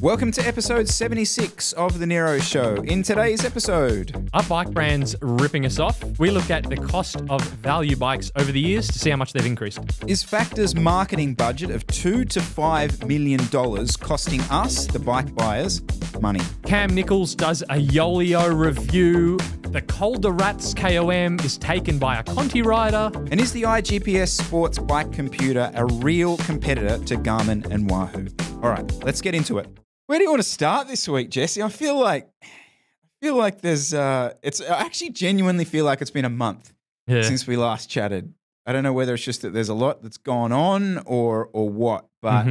Welcome to episode 76 of the Nero Show. In today's episode, are bike brands ripping us off? We look at the cost of value bikes over the years to see how much they've increased. is Factor's marketing budget of $2 to $5 million costing us, the bike buyers, money? Cam Nicholls does a Yolio review. The Col de Rates KOM is taken by a Conti rider. And is the iGPS sports bike computer a real competitor to Garmin and Wahoo? All right, let's get into it. Where do you want to start this week, Jesse? I feel like there's I actually genuinely feel like it's been a month since we last chatted. I don't know whether it's just that there's a lot that's gone on or what, but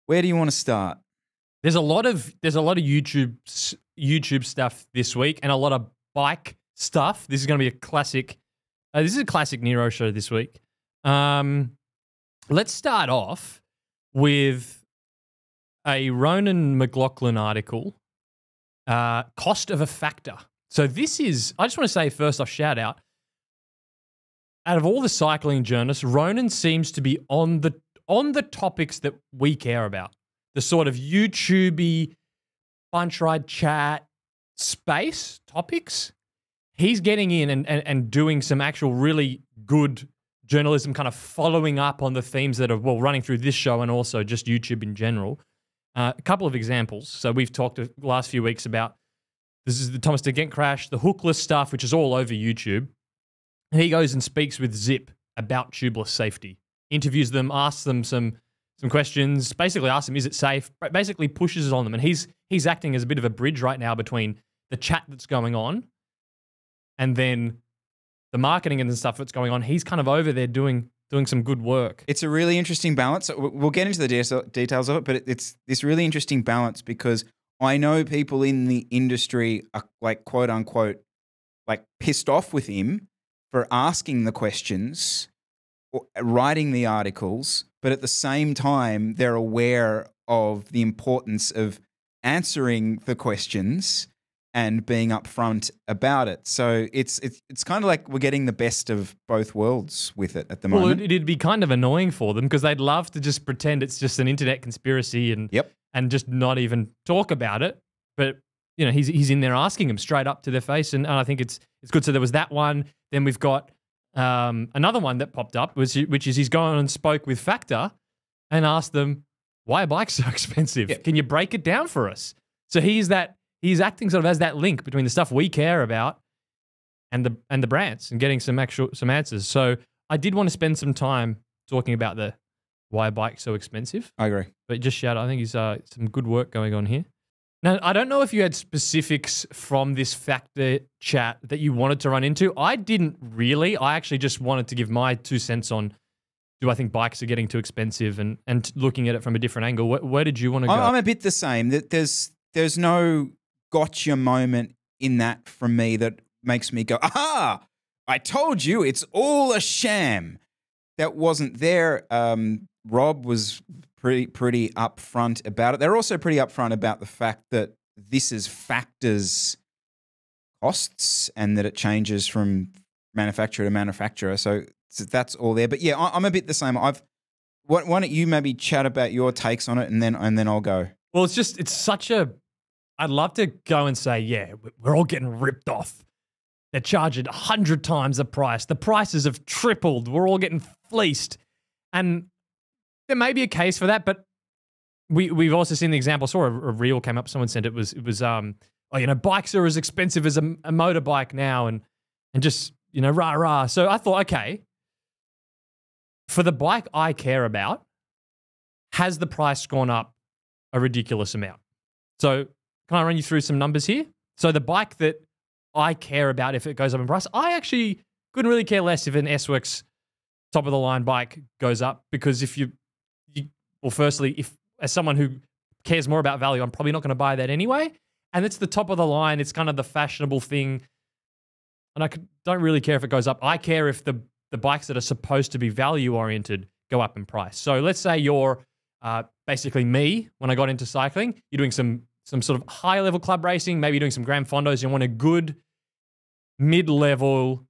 where do you want to start? There's a lot of YouTube stuff this week and a lot of bike stuff. This is going to be a classic. This is a classic Nero show this week. Let's start off with a Ronan McLaughlin article, cost of a factor. So this is, I just want to say first off, shout out of all the cycling journalists, Ronan seems to be on the topics that we care about. The sort of YouTube-y bunch ride chat space topics. He's getting in and doing some actual really good journalism, kind of following up on the themes that are, well, running through this show and also just YouTube in general. A couple of examples. So we've talked the last few weeks about, this is the Thomas de Gent crash, the hookless stuff, which is all over YouTube. And he goes and speaks with Zip about tubeless safety. Interviews them, asks them some questions, basically asks them, is it safe? Basically pushes it on them. And he's acting as a bit of a bridge right now between the chat that's going on and then the marketing and the stuff that's going on. He's kind of over there doing some good work. It's a really interesting balance. We'll get into the details of it, but it's this really interesting balance because I know people in the industry are like, quote unquote, like pissed off with him for asking the questions or writing the articles, but at the same time, they're aware of the importance of answering the questions and being upfront about it. So it's kind of like we're getting the best of both worlds with it at the moment. Well, it'd be kind of annoying for them because they'd love to just pretend it's just an internet conspiracy and just not even talk about it. But you know, he's in there asking them straight up to their face, and I think it's good. So there was that one. Then we've got another one that popped up, which is he's gone and spoke with Factor and asked them, why are bikes so expensive? Yep. Can you break it down for us? So he's acting sort of as that link between the stuff we care about and the brands and getting some answers. So I did want to spend some time talking about the why are bikes so expensive. I agree. But just shout out, I think he's some good work going on here. Now, I don't know if you had specifics from this Factor chat that you wanted to run into. I didn't really. I actually just wanted to give my 2 cents on, do I think bikes are getting too expensive and looking at it from a different angle. Where did you want to go? I'm a bit the same. There's no gotcha moment in that from me that makes me go, aha, I told you it's all a sham. That wasn't there. Rob was pretty upfront about it. They're also pretty upfront about the fact that this is Factor's costs and that it changes from manufacturer to manufacturer. So that's all there. But yeah, I'm a bit the same. Why don't you maybe chat about your takes on it and then I'll go. Well, it's such a, I'd love to go and say, yeah, we're all getting ripped off. They're charging 100 times the price. The prices have tripled. We're all getting fleeced. And there may be a case for that, but we've also seen the example. I saw a reel came up. Someone said it was bikes are as expensive as a motorbike now and just, rah. So I thought, okay, for the bike I care about, has the price gone up a ridiculous amount? So can I run you through some numbers here? So the bike that I care about, if it goes up in price, I actually couldn't really care less if an S-Works top-of-the-line bike goes up because firstly, if as someone who cares more about value, I'm probably not going to buy that anyway. And it's the top of the line. It's kind of the fashionable thing. And I don't really care if it goes up. I care if the bikes that are supposed to be value-oriented go up in price. So let's say you're basically me when I got into cycling. You're doing some sort of high-level club racing, maybe doing some Grand Fondos. You want a good mid-level,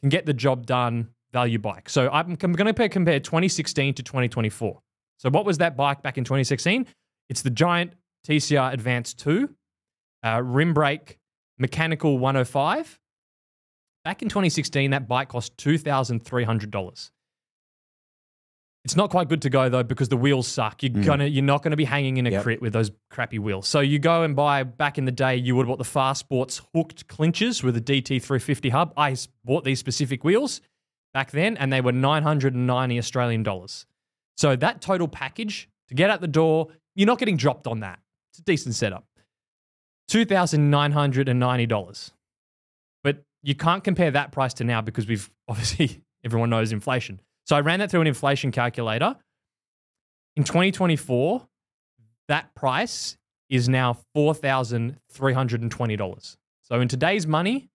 can get the job done value bike. So I'm going to compare 2016 to 2024. So what was that bike back in 2016? It's the giant TCR Advance 2, rim brake, mechanical 105. Back in 2016, that bike cost $2,300. It's not quite good to go though because the wheels suck. You're not gonna be hanging in a crit with those crappy wheels. So you go and buy. Back in the day, you would have bought the Fast Sports hooked clinchers with a DT350 hub. I bought these specific wheels back then, and they were 990 Australian dollars. So that total package to get out the door, you're not getting dropped on that. It's a decent setup. $2,990. But you can't compare that price to now because we've obviously everyone knows inflation. So I ran that through an inflation calculator. In 2024, that price is now $4,320. So in today's money,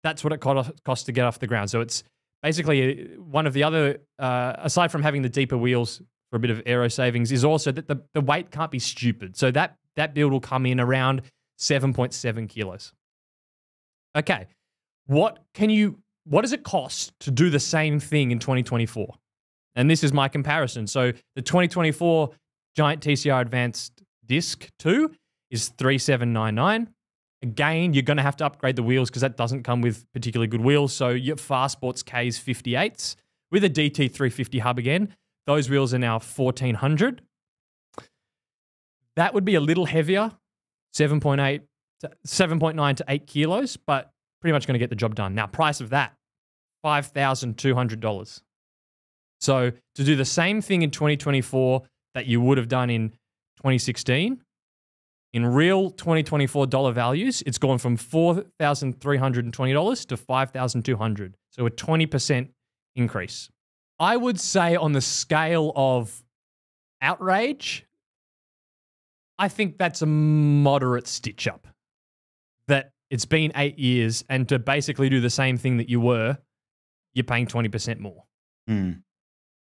that's what it costs to get off the ground. So it's basically one of the other, aside from having the deeper wheels for a bit of aero savings, is also that the weight can't be stupid. So that build will come in around 7.7 kilos. Okay, what does it cost to do the same thing in 2024? And this is my comparison. So the 2024 Giant TCR Advanced Disc 2 is $3,799. Again, you're going to have to upgrade the wheels because that doesn't come with particularly good wheels. So your Fast Sports K's 58s with a DT350 hub again. Those wheels are now $1,400. That would be a little heavier, 7.9 to 8 kilos, but pretty much going to get the job done. Now, price of that, $5,200. So to do the same thing in 2024 that you would have done in 2016, in real 2024 dollar values, it's gone from $4,320 to $5,200. So a 20% increase. I would say on the scale of outrage, I think that's a moderate stitch up. That it's been 8 years, and to basically do the same thing that you're paying 20% more.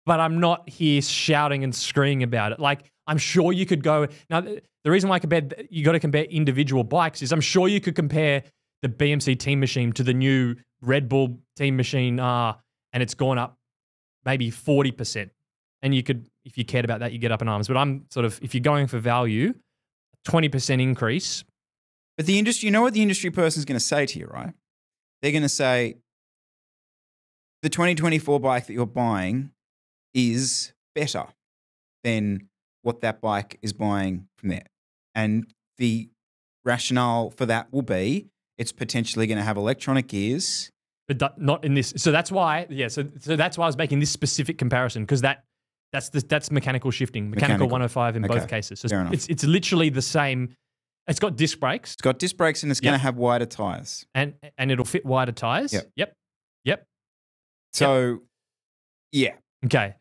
But I'm not here shouting and screaming about it. Like, I'm sure you could go. Now, the reason why you got to compare individual bikes is I'm sure you could compare the BMC Team Machine to the new Red Bull Team Machine R, and it's gone up maybe 40%. And you could, if you cared about that, you get up in arms. But I'm sort of, if you're going for value, 20% increase. But the industry, you know what the industry person is going to say to you, right? They're going to say, the 2024 bike that you're buying is better than what that bike is buying from there. And the rationale for that will be it's potentially going to have electronic gears. But not in this. So that's why, so that's why I was making this specific comparison, because that's mechanical shifting, mechanical 105 in both cases. So it's literally the same. It's got disc brakes. It's got disc brakes and it's going to have wider tires. And it'll fit wider tires. Yep. So, yeah. Okay.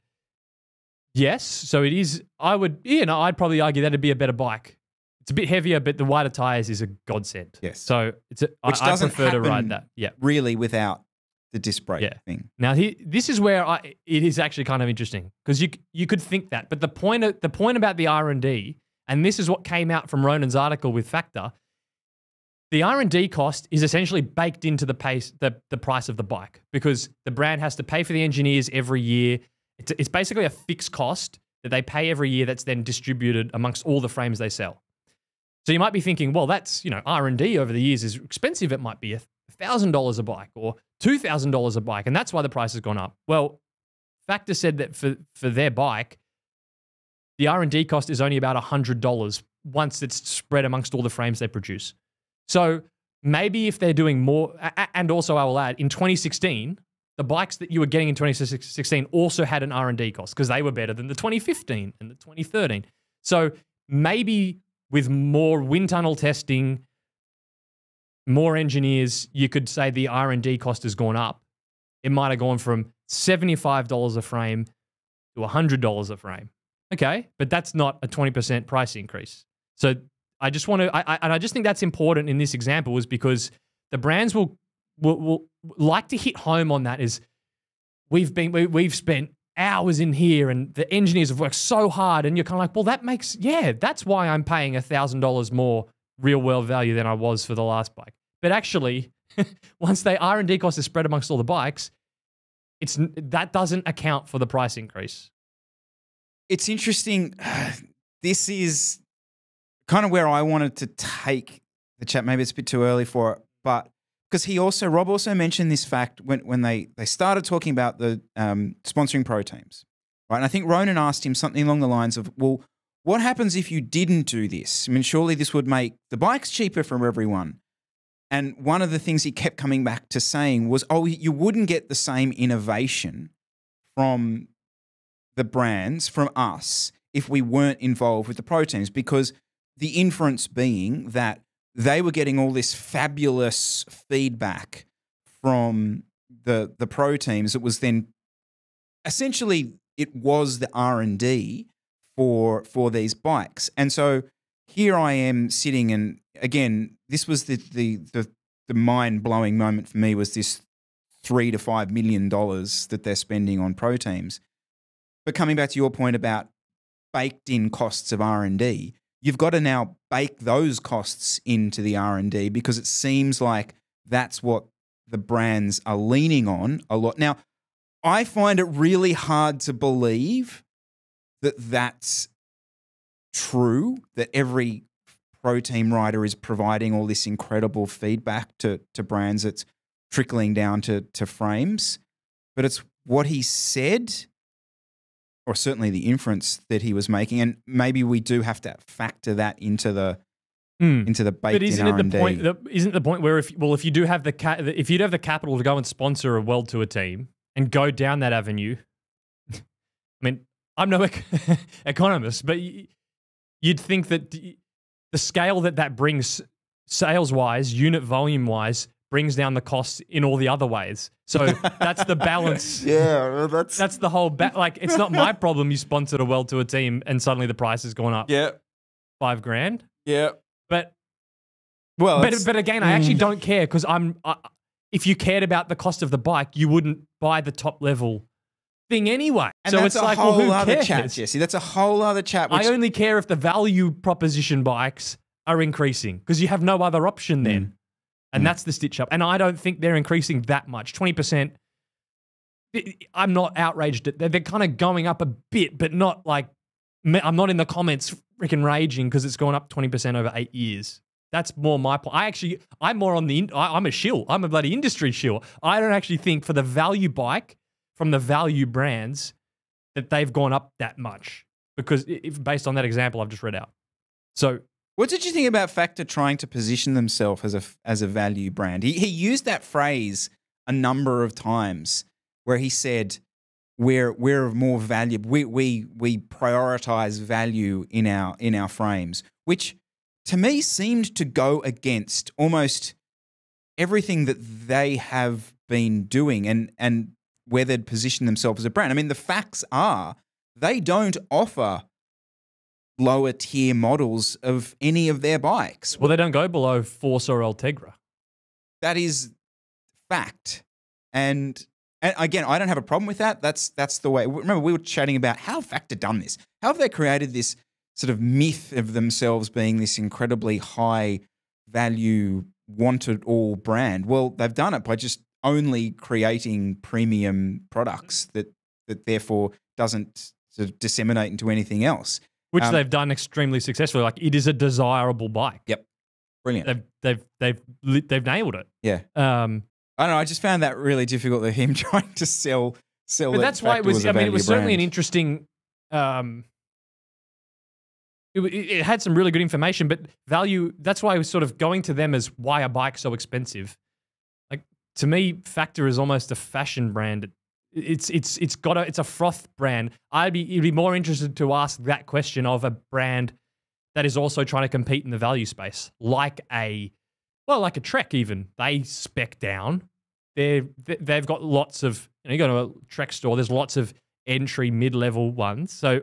Yes. So it is, I'd probably argue that'd be a better bike. It's a bit heavier, but the wider tires is a godsend. Yes. So I prefer to ride that. Yeah. Really without the disc brake thing. Now, this is where it is actually kind of interesting, because you could think that. But the point about the R&D, and this is what came out from Ronan's article with Factor, the R&D cost is essentially baked into the price of the bike, because the brand has to pay for the engineers every year. It's basically a fixed cost that they pay every year that's then distributed amongst all the frames they sell. So you might be thinking, well, that's, R&D over the years is expensive. It might be $1,000 a bike or $2,000 a bike, and that's why the price has gone up. Well, Factor said that for their bike, the R&D cost is only about $100 once it's spread amongst all the frames they produce. So maybe if they're doing more, and also I will add, in 2016, the bikes that you were getting in 2016 also had an R&D cost because they were better than the 2015 and the 2013. So maybe with more wind tunnel testing, more engineers, you could say the R&D cost has gone up. It might have gone from $75 a frame to $100 a frame. Okay, but that's not a 20% price increase. So I just want to, I just think that's important in this example, is because the brands will like to hit home on that. Is we've spent hours in here and the engineers have worked so hard, and you're kind of like, well, that's why I'm paying $1,000 more real world value than I was for the last bike. But actually, once the R&D cost is spread amongst all the bikes, that doesn't account for the price increase. It's interesting. This is kind of where I wanted to take the chat. Maybe it's a bit too early for it, but because Rob also mentioned this fact when they started talking about the sponsoring pro teams, right? And I think Ronan asked him something along the lines of, well, what happens if you didn't do this? I mean, surely this would make the bikes cheaper for everyone. And one of the things he kept coming back to saying was, oh, you wouldn't get the same innovation from the brands, from us, if we weren't involved with the pro teams, because the inference being that they were getting all this fabulous feedback from the pro teams. It was then essentially it was the R&D for these bikes. And so here I am sitting, and again, this was the mind-blowing moment for me, was this $3 to $5 million that they're spending on pro teams. But coming back to your point about baked-in costs of R&D, you've got to now bake those costs into the R&D, because it seems like that's what the brands are leaning on a lot. Now, I find it really hard to believe that that's true, that every pro team rider is providing all this incredible feedback to brands that's trickling down to frames. But it's what he said, or certainly the inference that he was making, and maybe we do have to factor that into the baked-in R&D. But isn't the point where if you do have if you'd have the capital to go and sponsor a World Tour team and go down that avenue, I mean, I'm no economist, but you'd think that the scale that brings sales-wise, unit volume-wise, brings down the costs in all the other ways. So that's the balance. Yeah, that's the whole like, it's not my problem you sponsored a World Tour team and suddenly the price has gone up. Yeah. $5,000. Yeah. But again, I actually don't care, because if you cared about the cost of the bike, you wouldn't buy the top level thing anyway. And so that's it's like, whole well, who other cares? chat, Jesse. That's a whole other chat. I only care if the value proposition bikes are increasing, because you have no other option then. And that's the stitch up. And I don't think they're increasing that much. 20%, I'm not outraged. They're kind of going up a bit, but not like, I'm not in the comments freaking raging because it's gone up 20% over 8 years. That's more my point. I'm more on I'm a shill. I'm a bloody industry shill. I don't actually think for the value bike from the value brands that they've gone up that much, because based on that example I've just read out. So what did you think about Factor trying to position themselves as a value brand? He used that phrase a number of times where he said, we're more valuable. We prioritize value in our frames, which to me seemed to go against almost everything that they have been doing and where they'd positioned themselves as a brand. I mean, the facts are they don't offer lower tier models of any of their bikes. Well, they don't go below Force or Ultegra. That is fact. And again, I don't have a problem with that. That's the way. Remember, we were chatting about how have Factor done this? How have they created this sort of myth of themselves being this incredibly high value, wanted all brand? Well, they've done it by just only creating premium products that therefore doesn't sort of disseminate into anything else. Which they've done extremely successfully. Like, it is a desirable bike. Yep, brilliant. They've nailed it. Yeah. I don't know. I just found that really difficult of him trying to sell. But that's why it was. I mean, it was certainly an interesting. It had some really good information, but value. That's why I was sort of going to them as why a bike so expensive. Like, to me, Factor is almost a fashion brand. It's a froth brand. It'd be more interested to ask that question of a brand that is also trying to compete in the value space, like a Trek even. They spec down. They've got lots of, you go to a Trek store, there's lots of entry mid-level ones. So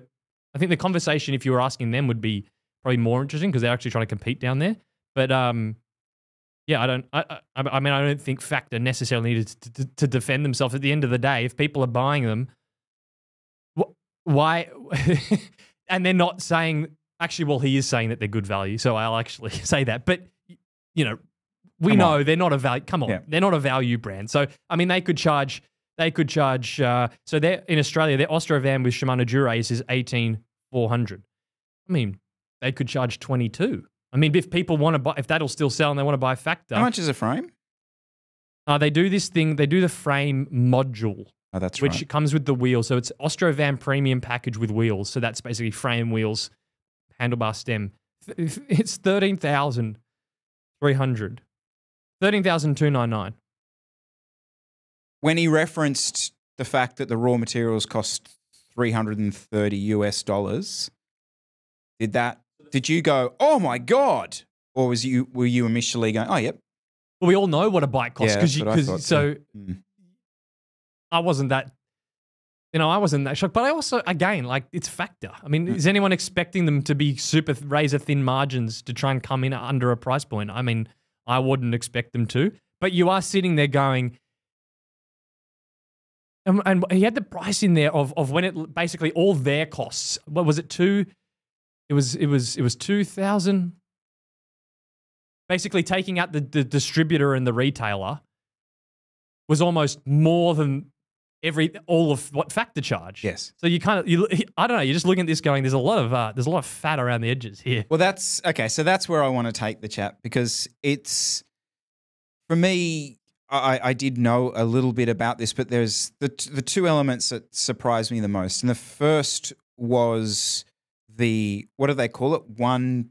I think the conversation, if you were asking them, would be probably more interesting because they're actually trying to compete down there. But yeah, I don't think Factor necessarily needed to defend themselves. At the end of the day, if people are buying them, why? And they're not saying, actually, well, he is saying that they're good value, so I'll actually say that. But, you know, we know they're not a value. Come on, they're not a value brand. So, I mean, they could charge. So they're in Australia, their Austro van with Shimano Dura-Ace is $18,400. I mean, they could charge 22. I mean, if people want to buy, if that'll still sell and they want to buy Factor. How much is a frame? They do this thing, they do the frame module. Oh, that's which right. comes with the wheel. So it's Ostrovan premium package with wheels. So that's basically frame, wheels, handlebar stem. It's 13,300. 13,299. When he referenced the fact that the raw materials cost $330 did you go, oh my God? Or were you initially going, oh, yep. Well, we all know what a bike costs. Yeah, that's what I thought So too. I wasn't that shocked. But I also, again, like, it's Factor. I mean, is anyone expecting them to be super razor thin margins to try and come in under a price point? I mean, I wouldn't expect them to. But you are sitting there going, and he had the price in there of when it basically all their costs. What was it? It was 2,000. Basically, taking out the distributor and the retailer was almost more than all of what Factor charge. Yes. So I don't know. You're just looking at this going, there's a lot of fat around the edges here. Well, that's okay. So that's where I want to take the chat, because it's, for me, I did know a little bit about this, but there's the two elements that surprised me the most. And the first was what do they call it? 1,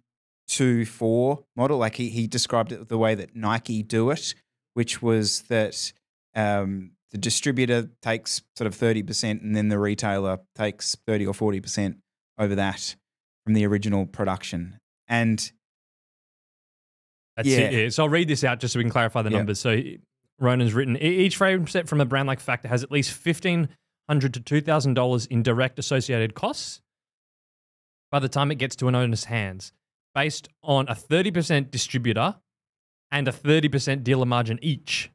2, 4 model. Like he described it the way that Nike do it, which was that the distributor takes sort of 30% and then the retailer takes 30 or 40% over that from the original production. And that's it. Yeah. So I'll read this out just so we can clarify the numbers. So Ronan's written, each frame set from a brand like Factor has at least $1,500 to $2,000 in direct associated costs by the time it gets to an owner's hands, based on a 30% distributor and a 30% dealer margin each,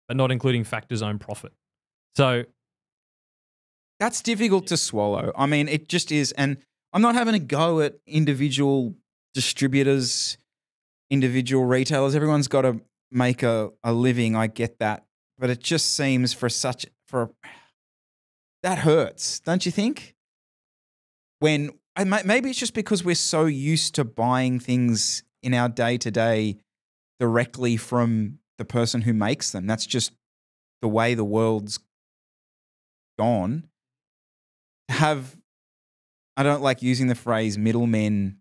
but not including Factor's own profit. So that's difficult to swallow. I mean, it just is. And I'm not having a go at individual distributors, individual retailers. Everyone's got to make a living. I get that. But it just seems that hurts, don't you think? Maybe it's just because we're so used to buying things in our day-to-day directly from the person who makes them. That's just the way the world's gone. I don't like using the phrase middlemen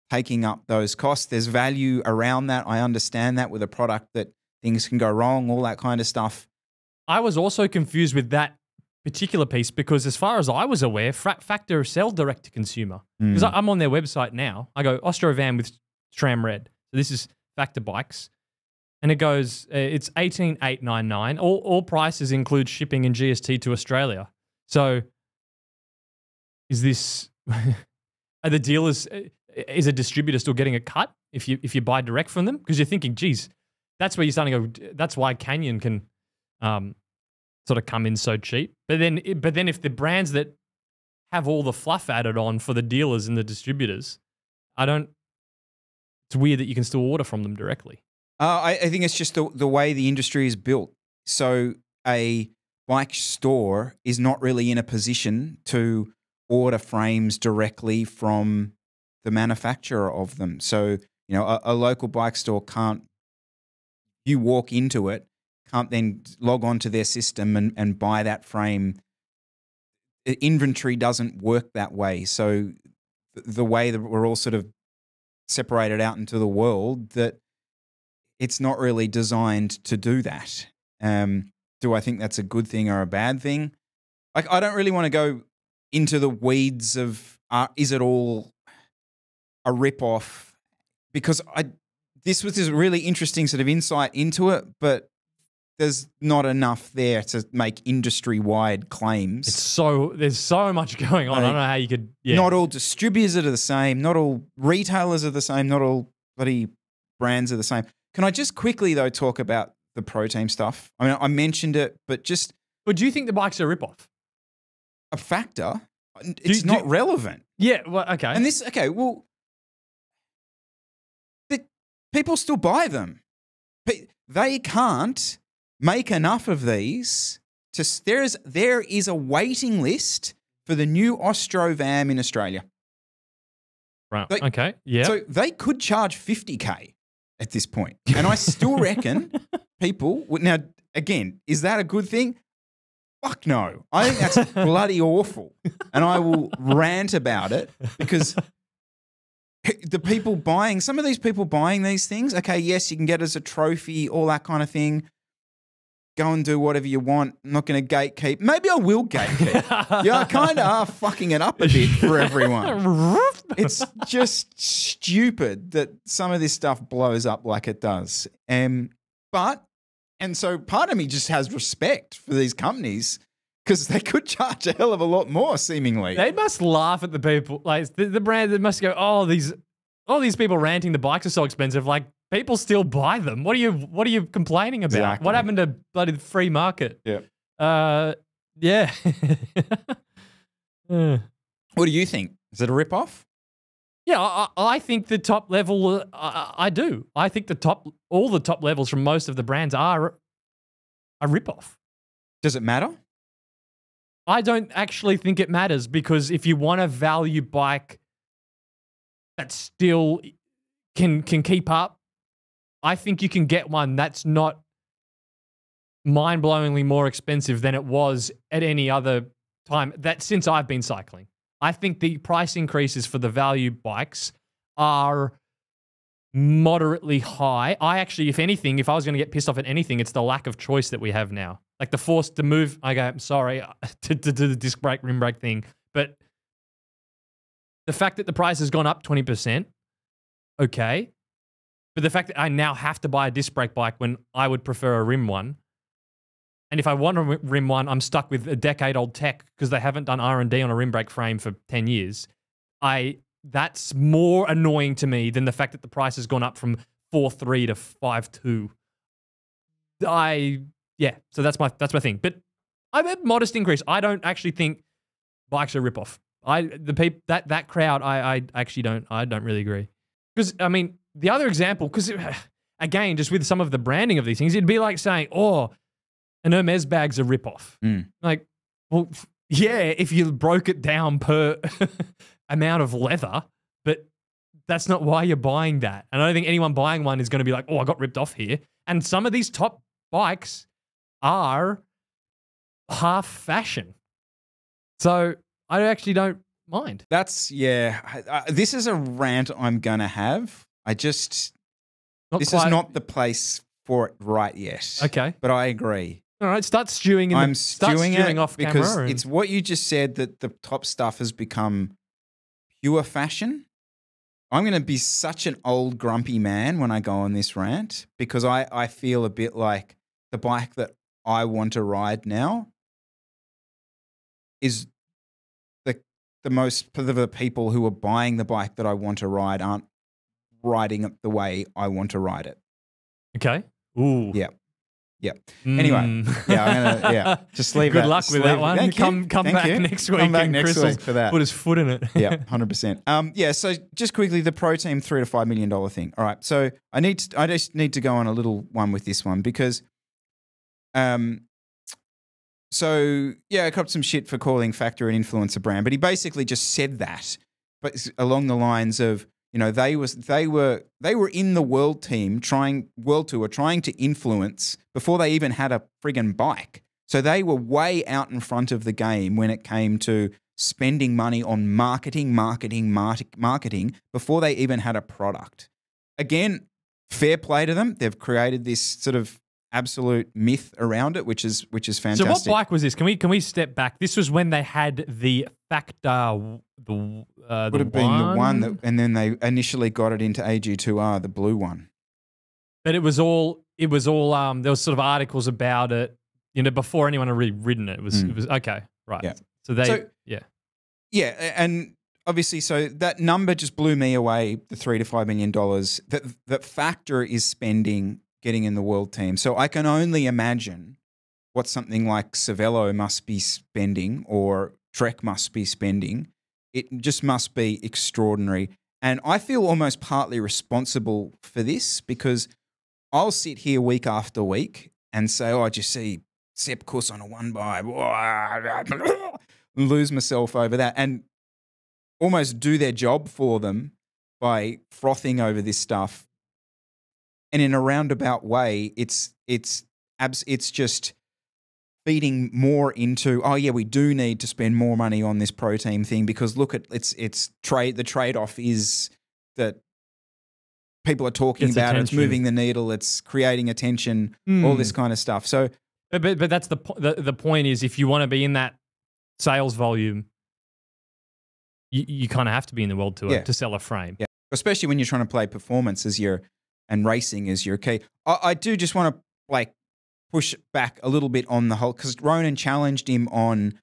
taking up those costs. There's value around that. I understand that with a product that things can go wrong, all that kind of stuff. I was also confused with that particular piece because as far as I was aware, Factor sell direct to consumer. Because I'm on their website now. I go Ostrovan with Tram Red. So this is Factor bikes. And it goes, it's $18,899. All prices include shipping and GST to Australia. So is this, are the dealers, is a distributor still getting a cut if you buy direct from them? Because you're thinking, geez, that's where you're starting to go, that's why Canyon can sort of come in so cheap. But then if the brands that have all the fluff added on for the dealers and the distributors, it's weird that you can still order from them directly. I think it's just the way the industry is built. So a bike store is not really in a position to order frames directly from the manufacturer of them. So, a local bike store you walk into it, can't then log on to their system and buy that frame. Inventory doesn't work that way. So the way that we're all sort of separated out into the world, that it's not really designed to do that. Do I think that's a good thing or a bad thing? Like, I don't really want to go into the weeds of is it all a rip-off? Because this was this really interesting sort of insight into it, but there's not enough there to make industry-wide claims. There's so much going on. I don't know how you could. Yeah. Not all distributors are the same. Not all retailers are the same. Not all bloody brands are the same. Can I just quickly though talk about the Pro Team stuff? I mean, I mentioned it, but just. But do you think the bike's a rip-off? A Factor? It's not relevant. Yeah. Well, okay. And people still buy them. They can't make enough of these. There is a waiting list for the new Ostrovan in Australia. Right. They- Okay. Yeah. So they could charge 50K at this point. And I still reckon people would. Now, again, is that a good thing? Fuck no. I think that's bloody awful. And I will rant about it because the people buying, some of these people buying these things, okay, yes, you can get it as a trophy, all that kind of thing. Go and do whatever you want. I'm not going to gatekeep. Maybe I will gatekeep. Yeah, I kind of are fucking it up a bit for everyone. It's just stupid that some of this stuff blows up like it does. And so part of me just has respect for these companies because they could charge a hell of a lot more, seemingly. They must laugh at the people, like the brand that must go, all these people ranting the bikes are so expensive. Like, people still buy them. What are you complaining about? Exactly. What happened to bloody free market? Yeah. Yeah. What do you think? Is it a rip-off? Yeah, I think the top level, I do. I think all the top levels from most of the brands are a rip-off. Does it matter? I don't actually think it matters because if you want a value bike that still can keep up, I think you can get one that's not mind-blowingly more expensive than it was at any other time since I've been cycling. I think the price increases for the value bikes are moderately high. I actually, if anything, if I was going to get pissed off at anything, it's the lack of choice that we have now. Like the force to move, I go, I'm sorry, to do the disc brake, rim brake thing. But the fact that the price has gone up 20%, okay. But the fact that I now have to buy a disc brake bike when I would prefer a rim one, and if I want a rim one, I'm stuck with a decade-old tech because they haven't done R&D on a rim brake frame for 10 years. That's more annoying to me than the fact that the price has gone up from 4.3 to 5.2. So that's my thing. But I'm a modest increase. I don't actually think bikes are a rip-off. That crowd, I actually don't really agree. Because I mean, the other example, because again, just with some of the branding of these things, it'd be like saying, oh, an Hermes bag's a rip-off. Like, well, yeah, if you broke it down per amount of leather, but that's not why you're buying that. And I don't think anyone buying one is going to be like, oh, I got ripped off here. And some of these top bikes are half fashion. So I actually don't mind. This is a rant I'm going to have. This is not the place for it right yet. Okay. But I agree. All right, start stewing it off because camera. It's what you just said, that the top stuff has become pure fashion. I'm going to be such an old grumpy man when I go on this rant because I feel a bit like the bike that I want to ride now is the people who are buying the bike that I want to ride aren't riding it the way I want to ride it. Okay. Ooh. Yeah. Yeah. Anyway, just leave it. Good luck with that one. Come back next week. Come back and next Chris week for that. Put his foot in it. Yeah, 100%. So just quickly, the Pro Team $3 to $5 million thing. All right. So I just need to go on a little one with this one because, I copped some shit for calling Factor an influencer brand, but he basically just said that, but along the lines of, they were in the world tour trying to influence before they even had a friggin' bike. So they were way out in front of the game when it came to spending money on marketing before they even had a product. Again, fair play to them. They've created this sort of absolute myth around it, which is fantastic. So what bike was this? Can we step back? This was when they had the Factor. Would have been the one that, and then they initially got it into AG2R, the blue one. But it was all. There was sort of articles about it, before anyone had really ridden it. It was okay, right? Yeah. And obviously, so that number just blew me away. The $3 to $5 million that Factor is spending getting in the world team. So I can only imagine what something like Cervelo must be spending or Trek must be spending. It just must be extraordinary. And I feel almost partly responsible for this because I'll sit here week after week and say, oh, I just see Sepp Kuss on a one by, lose myself over that and almost do their job for them by frothing over this stuff. And in a roundabout way, it's just feeding more into, oh yeah, we do need to spend more money on this pro team thing because look at the trade-off is that people are talking It's about it, it's attention. moving the needle, it's creating attention, all this kind of stuff. So, but that's the point is if you want to be in that sales volume, you kind of have to be in the world tour to sell a frame. Yeah, especially when you're trying to play performance and racing as your key. I do just want to push back a little bit on the whole, because Ronan challenged him on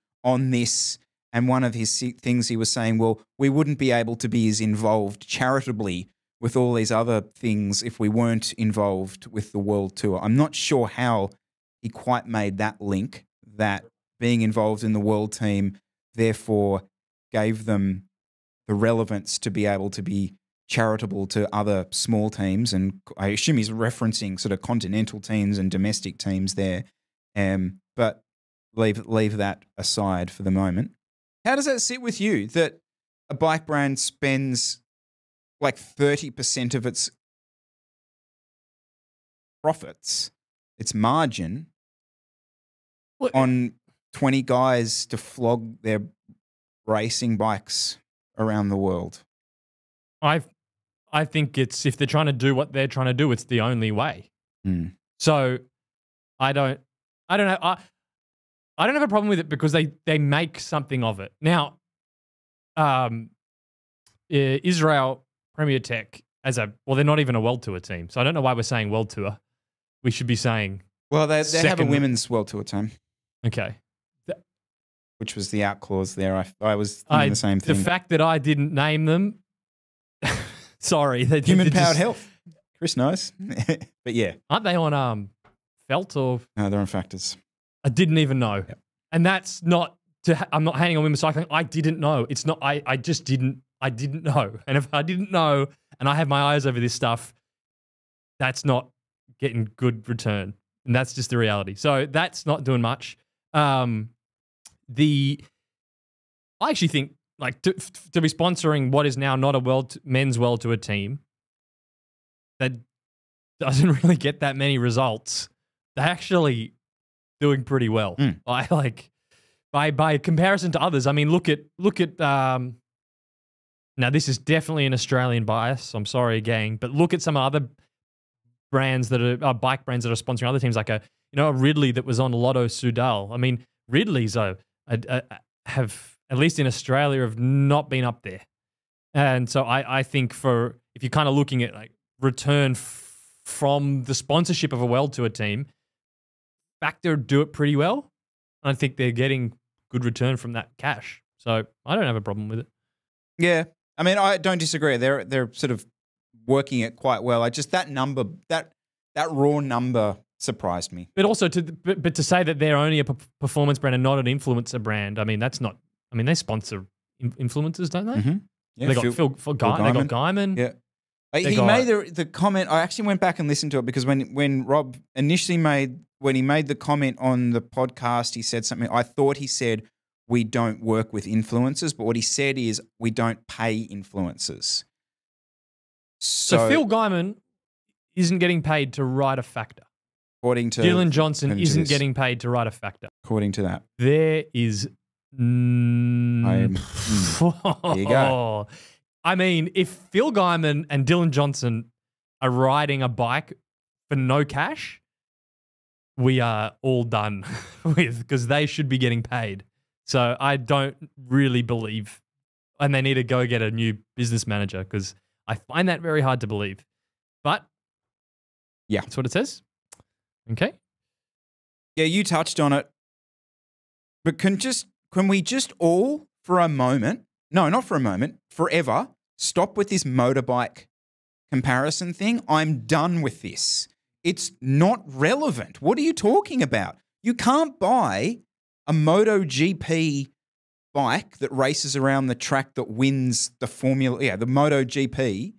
this, and one of his things he was saying, well, we wouldn't be able to be as involved charitably with all these other things if we weren't involved with the world tour. I'm not sure how he quite made that link, that being involved in the world team therefore gave them the relevance to be able to be charitable to other small teams. And I assume he's referencing sort of continental teams and domestic teams there. But leave that aside for the moment. How does that sit with you that a bike brand spends like 30% of its profits, its margin, on 20 guys to flog their racing bikes around the world? I think it's, if they're trying to do what they're trying to do, it's the only way. So I don't know. I don't have a problem with it because they make something of it. Now, Israel Premier Tech they're not even a World Tour team. So I don't know why we're saying World Tour. We should be saying, well, they have a women's World Tour team. Okay. Which was the out clause there. I was thinking the same thing. The fact that I didn't name them, sorry. Human-powered health. Chris knows. But yeah. Aren't they on Felt or? No, they're on Factors. I didn't even know. Yep. And that's not, I'm not hating on women's cycling. I didn't know. It's not, I just didn't know. And if I didn't know and I have my eyes over this stuff, that's not getting good return. And that's just the reality. So that's not doing much. I actually think to be sponsoring what is now not a men's world tour team that doesn't really get that many results, they're actually doing pretty well. By comparison to others. I mean, look at now this is definitely an Australian bias. I'm sorry, gang, but look at some other brands that are bike brands that are sponsoring other teams, like a Ridley that was on Lotto Soudal. I mean, Ridley's have, at least in Australia, have not been up there. And so I think if you're kind of looking at like return from the sponsorship of a World Tour team, Factor do it pretty well. I think they're getting good return from that cash. So I don't have a problem with it. Yeah. I mean, I don't disagree. They're sort of working it quite well. I just, that number, that raw number surprised me. But also to say that they're only a performance brand and not an influencer brand, I mean, that's not, I mean, they sponsor influencers, don't they? Mm-hmm. Yeah, they got Phil Guyman. They got Guyman. Yeah. He made the comment. I actually went back and listened to it because when Rob initially made the comment on the podcast, he said something. I thought he said we don't work with influencers, but what he said is we don't pay influencers. So Phil Guyman isn't getting paid to ride a Factor. According to Dylan Johnson isn't getting paid to ride a Factor. According to that, there is. There you go. I mean, if Phil Guyman and Dylan Johnson are riding a bike for no cash, we are all done with, because they should be getting paid. So I don't really believe, and they need to go get a new business manager, because I find that very hard to believe. But yeah, that's what it says. Okay. Yeah, you touched on it. But can we just all, for a moment, no, not for a moment, forever, stop with this motorbike comparison thing? I'm done with this. It's not relevant. What are you talking about? You can't buy a MotoGP bike that races around the track that wins the the MotoGP.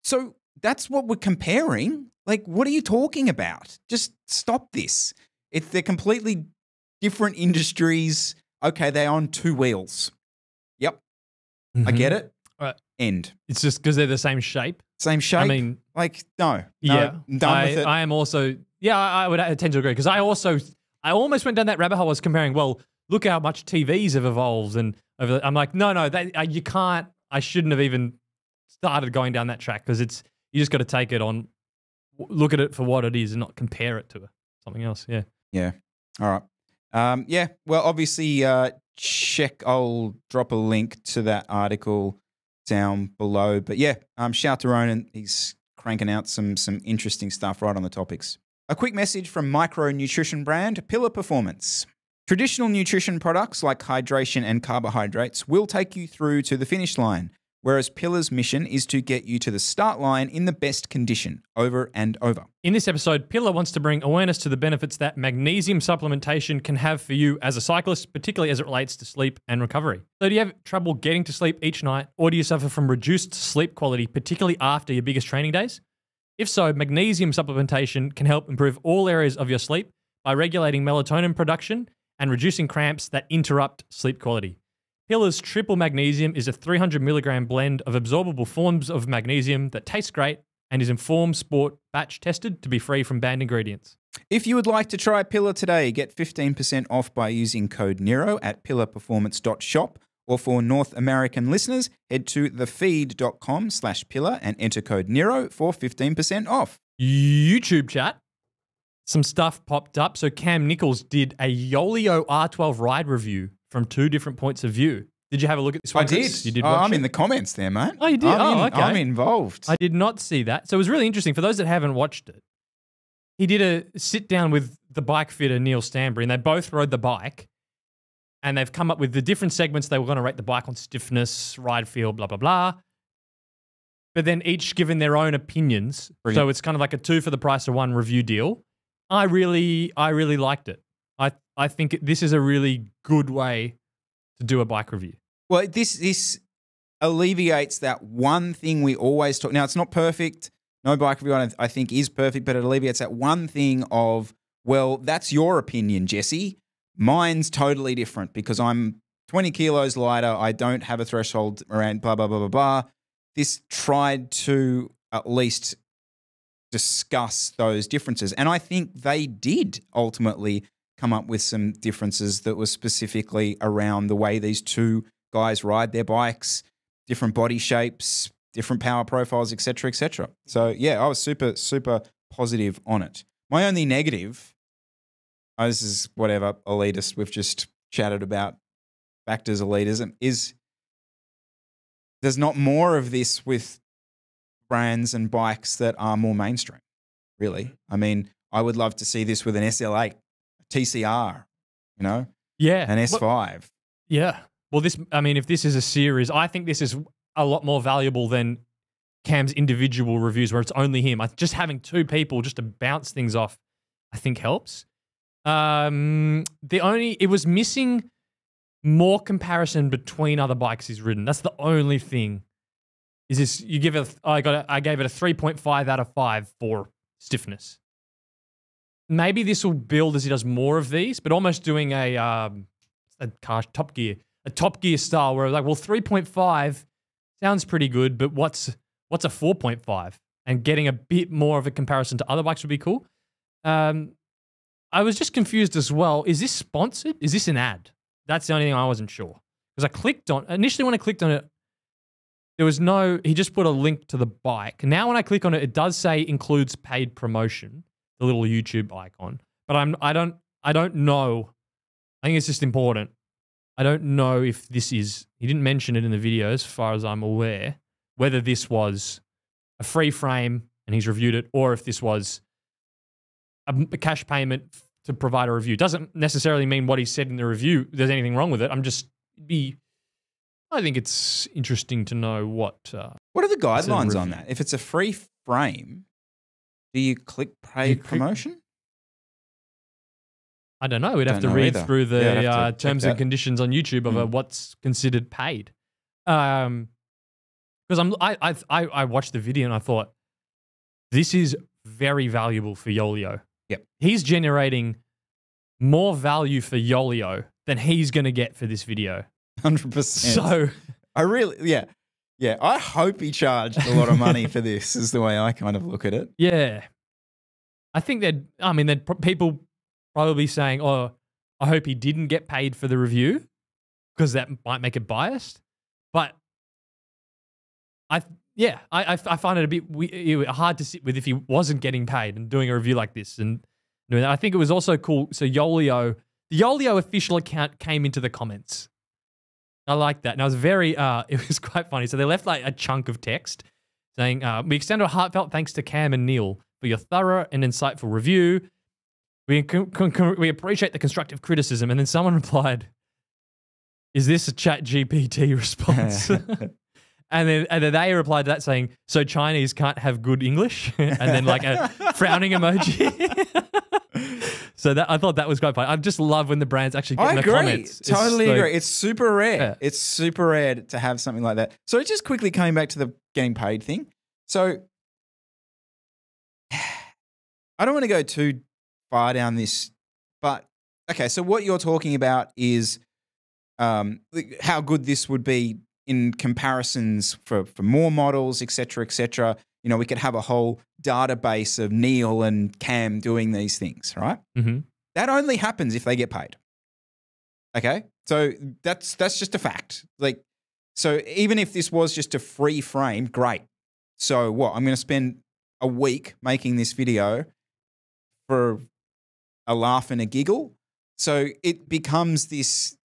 So that's what we're comparing. Like, what are you talking about? Just stop this. They're completely different industries. Okay, they're on two wheels. Yep. I get it. End. It's just because they're the same shape. Same shape. I mean, like no, yeah, I'm done with it. I am also, yeah, I tend to agree because I almost went down that rabbit hole. I was comparing. Well, look how much TVs have evolved, and I'm like, no, you can't. I shouldn't have even started going down that track because you just got to take it on, look at it for what it is, and not compare it to something else. Yeah. Yeah. All right. Yeah. Well, obviously, check. I'll drop a link to that article down below. But yeah, shout to Ronan. He's cranking out some interesting stuff right on the topics. A quick message from micronutrition brand Pillar Performance. Traditional nutrition products like hydration and carbohydrates will take you through to the finish line, whereas Pillar's mission is to get you to the start line in the best condition, over and over. In this episode, Pillar wants to bring awareness to the benefits that magnesium supplementation can have for you as a cyclist, particularly as it relates to sleep and recovery. So do you have trouble getting to sleep each night, or do you suffer from reduced sleep quality, particularly after your biggest training days? If so, magnesium supplementation can help improve all areas of your sleep by regulating melatonin production and reducing cramps that interrupt sleep quality. Pillar's triple magnesium is a 300 milligram blend of absorbable forms of magnesium that tastes great and is Informed Sport batch tested to be free from banned ingredients. If you would like to try Pillar today, get 15% off by using code NERO at pillarperformance.shop, or for North American listeners, head to thefeed.com/pillar and enter code NERO for 15% off. YouTube chat. Some stuff popped up. So Cam Nicholls did a Yolio R12 ride review from 2 different points of view. Did you have a look at this one? I did. You did watch watch I'm it? in the comments there, mate. Oh, you did? Okay. I'm involved. I did not see that. So it was really interesting. For those that haven't watched it, he did a sit down with the bike fitter, Neil Stanbury, and they both rode the bike. And they've come up with the different segments they were going to rate the bike on: stiffness, ride feel, blah, blah, blah. But then each given their own opinions. Brilliant. So it's kind of like a 2 for the price of 1 review deal. I really liked it. I think this is a really good way to do a bike review. Well, this alleviates that one thing we always talk. Now, it's not perfect. No bike review, I think, is perfect, but it alleviates that one thing of, well, that's your opinion, Jesse. Mine's totally different because I'm 20 kilos lighter. I don't have a threshold around blah, blah, blah, blah, blah. This tried to at least discuss those differences. And I think they did ultimately come up with some differences that were specifically around the way these two guys ride their bikes, different body shapes, different power profiles, et cetera, et cetera. So, yeah, I was super, super positive on it. My only negative, this is whatever elitist we've just chatted about, factors elitism, is there's not more of this with brands and bikes that are more mainstream, really. I mean, I would love to see this with an SL8, a TCR, Yeah. an S5. Yeah. Well, if this is a series, I think this is a lot more valuable than Cam's individual reviews where it's only him. Just having 2 people just to bounce things off, I think helps. It was missing more comparison between other bikes he's ridden. That's the only thing. Is this, I gave it a 3.5 out of 5 for stiffness. Maybe this will build as he does more of these, but almost doing a Top Gear style where like, well, 3.5 sounds pretty good, but what's a 4.5? And getting a bit more of a comparison to other bikes would be cool. I was just confused as well. Is this sponsored? Is this an ad? That's the only thing I wasn't sure. Because initially when I clicked on it, there was he just put a link to the bike. Now when I click on it, it does say includes paid promotion, the little YouTube icon. But I don't know. I think it's just important. I don't know if this is, he didn't mention it in the video as far as I'm aware, whether this was a free frame and he's reviewed it, or if this was a cash payment to provide a review. Doesn't necessarily mean what he said in the review, there's anything wrong with it. I think it's interesting to know what are the guidelines on that? If it's a free frame, do you click paid promotion? I don't know. We'd have to read through the terms and conditions on YouTube of what's considered paid. Because I watched the video and I thought, this is very valuable for Yolio. Yep. He's generating more value for Yolio than he's going to get for this video. 100%. So Yeah, I hope he charged a lot of money for this, is the way I kind of look at it. Yeah. I think people probably saying, oh, I hope he didn't get paid for the review because that might make it biased. But I find it a bit hard to sit with if he wasn't getting paid and doing a review like this. And doing that. I think it was also cool. So the Yolio official account came into the comments. I like that. And I was it was quite funny. So they left like a chunk of text saying, we extend our heartfelt thanks to Cam and Neil for your thorough and insightful review. We appreciate the constructive criticism. And then someone replied, is this a ChatGPT response? And then they replied to that saying, so Chinese can't have good English? And then like a frowning emoji. So I thought that was quite funny. I just love when the brands actually get in the comments. Totally agree. It's super rare. Yeah. It's super rare to have something like that. So just quickly coming back to the getting paid thing. So I don't want to go too far down this, but okay, so what you're talking about is how good this would be in comparisons for more models, et cetera, et cetera. You know, we could have a whole database of Neil and Cam doing these things, right? Mm-hmm. That only happens if they get paid. Okay? So that's just a fact. Like, so even if this was just a free frame, great. So what? I'm going to spend a week making this video for a laugh and a giggle. So it becomes this.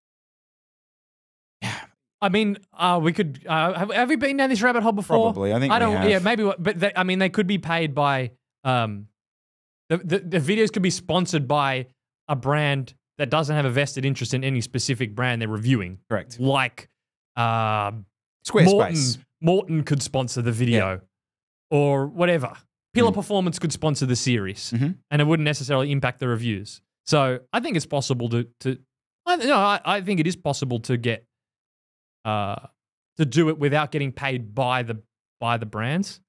I mean, we could. Have you been down this rabbit hole before? Probably. I think we have. Yeah, maybe. But they could be paid by. The videos could be sponsored by a brand that doesn't have a vested interest in any specific brand they're reviewing. Correct. Like, Squarespace. Morton could sponsor the video, or whatever. Pillar Performance could sponsor the series, and it wouldn't necessarily impact the reviews. So I think it's possible I think it is possible to get. To do it without getting paid by the brands.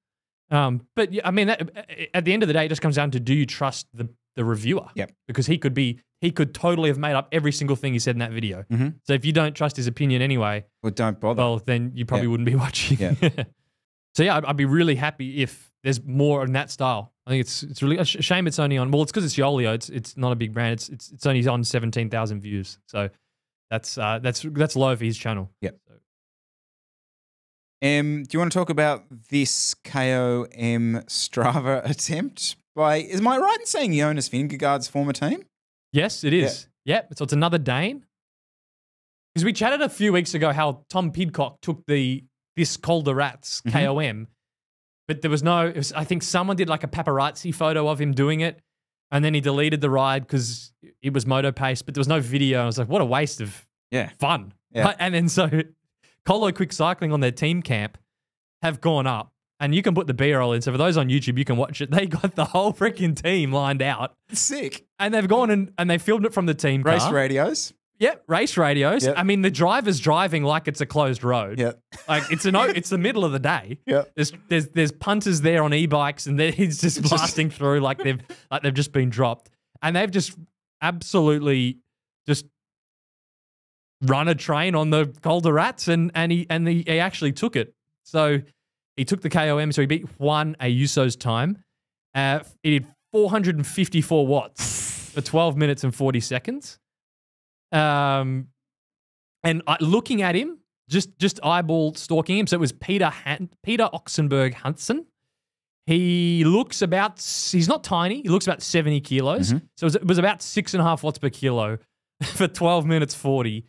But yeah, I mean, at the end of the day, it just comes down to, do you trust the reviewer? Yep. Because he could totally have made up every single thing he said in that video. Mm-hmm. So if you don't trust his opinion anyway, well, don't bother. Well, then you probably wouldn't be watching. Yeah. So yeah, I'd be really happy if there's more in that style. I think it's really a shame it's only on. Well, it's because it's Yolio. It's not a big brand. It's only on 17,000 views. So that's low for his channel. Yep. Do you want to talk about this KOM Strava attempt by, am I right in saying Jonas Vingegaard's former team? Yes, it is. Yeah. So it's another Dane. Because we chatted a few weeks ago how Tom Pidcock took this Col de Rates KOM, but there was I think someone did like a paparazzi photo of him doing it, and then he deleted the ride because it was moto pace, but there was no video. I was like, what a waste of fun. Yeah. And then so Colo Quick Cycling on their team camp have gone up, and you can put the B-roll in. So for those on YouTube, you can watch it. They got the whole freaking team lined out. Sick. And they've gone and they filmed it from the team car. Race radios. Yep, race radios. Yep. I mean, the driver's driving like it's a closed road. Yep. Like it's the middle of the day. Yep. There's punters there on e-bikes, and he's just blasting through like they've just been dropped. And they've just absolutely just run a train on the Col de Rates, and he actually took it. So he took the KOM, so he beat Juan Ayuso's time. He did 454 watts for 12 minutes and 40 seconds. And looking at him, just eyeball stalking him. So it was Peter Oxenberg Hansen. He looks he's not tiny. He looks about 70 kilos. So it was about 6.5 watts per kilo for 12 minutes 40.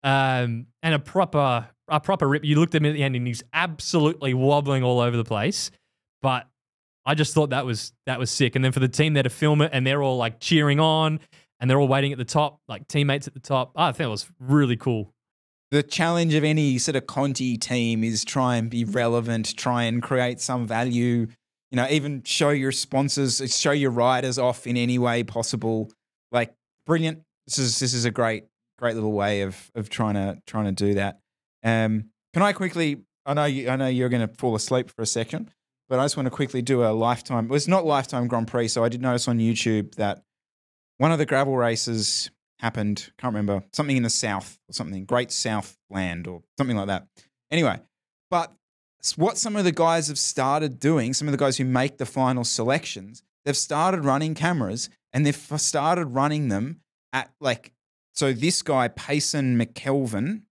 And a proper rip. You looked at him at the end and he's absolutely wobbling all over the place. But I just thought that was sick. And then for the team there to film it, and they're all like cheering on, and they're all waiting at the top, like teammates at the top. I think it was really cool. The challenge of any sort of Conti team is try and be relevant, try and create some value, you know, even show your sponsors, show your riders off in any way possible. Like, brilliant. This is a great little way of trying to do that. Can I quickly, I know you're going to fall asleep for a second, but I just want to quickly do a lifetime. Well, it's not lifetime Grand Prix, so I did notice on YouTube that one of the gravel races happened, can't remember, something in the south or something, Great Southland or something like that. Anyway, but what some of the guys have started doing, some of the guys who make the final selections, they've started running cameras and they've started running them at like, so this guy, Payson McKelvin,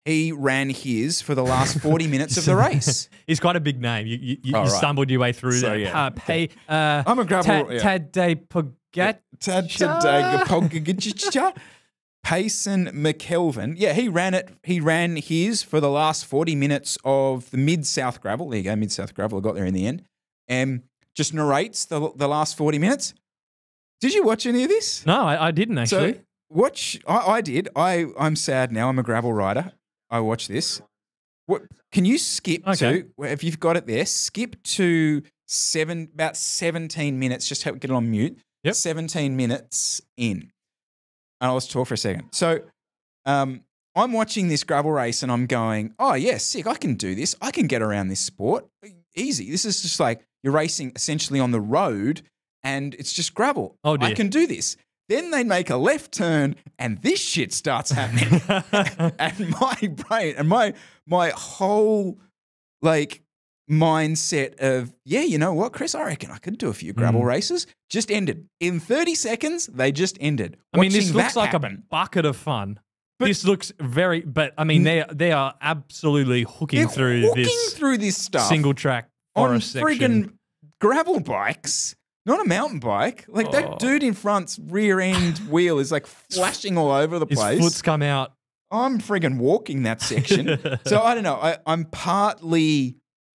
he ran his for the last 40 minutes of the race. He's quite a big name. You stumbled your way through So, that. yeah. I'm a gravel. Tadej Pogacar. Tadej Pogacar. Payson McKelvin. Yeah, he ran it. He ran his for the last 40 minutes of the Mid-South Gravel. There you go, Mid-South Gravel. I got there in the end. And just narrates the last 40 minutes. Did you watch any of this? No, I didn't actually. So I did. I'm sad now. I'm a gravel rider. I watched this. What can you skip to? If you've got it there, skip to about 17 minutes. Just get it on mute. Yep. 17 minutes in. And I'll just talk for a second. So I'm watching this gravel race and I'm going, oh, yeah, sick. I can do this. I can get around this sport. Easy. This is just like you're racing essentially on the road and it's just gravel. Oh, dear. I can do this. Then they make a left turn and this shit starts happening. And my brain and my whole like mindset of, yeah, you know what, Chris, I reckon I could do a few gravel races, just ended. In 30 seconds, they just ended. I mean, this Watching looks that like happen, a bucket of fun. This looks but I mean, they are absolutely hooking through this stuff single track on forest section. friggin' gravel bikes. Not a mountain bike. Like that dude in front's rear end wheel is like flashing all over the place. His foot's come out. I'm friggin' walking that section. So I don't know. I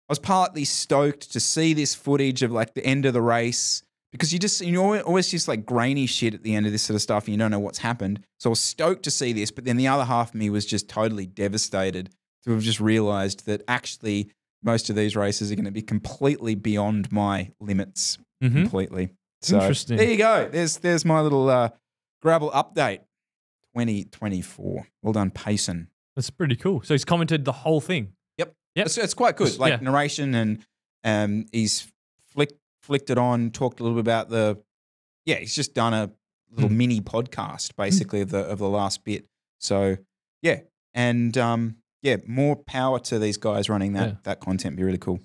was partly stoked to see this footage of like the end of the race because you always just like grainy shit at the end of this sort of stuff and you don't know what's happened. So I was stoked to see this, but then the other half of me was just totally devastated to have just realized that actually most of these races are going to be completely beyond my limits. Completely. So interesting. There you go. There's my little gravel update 2024. Well done, Payson. That's pretty cool. So he's commented the whole thing. Yep. It's quite good. Like narration and he's flicked it on, talked a little bit about he's just done a little mini podcast basically of the last bit. So yeah. And more power to these guys running that content. Be really cool.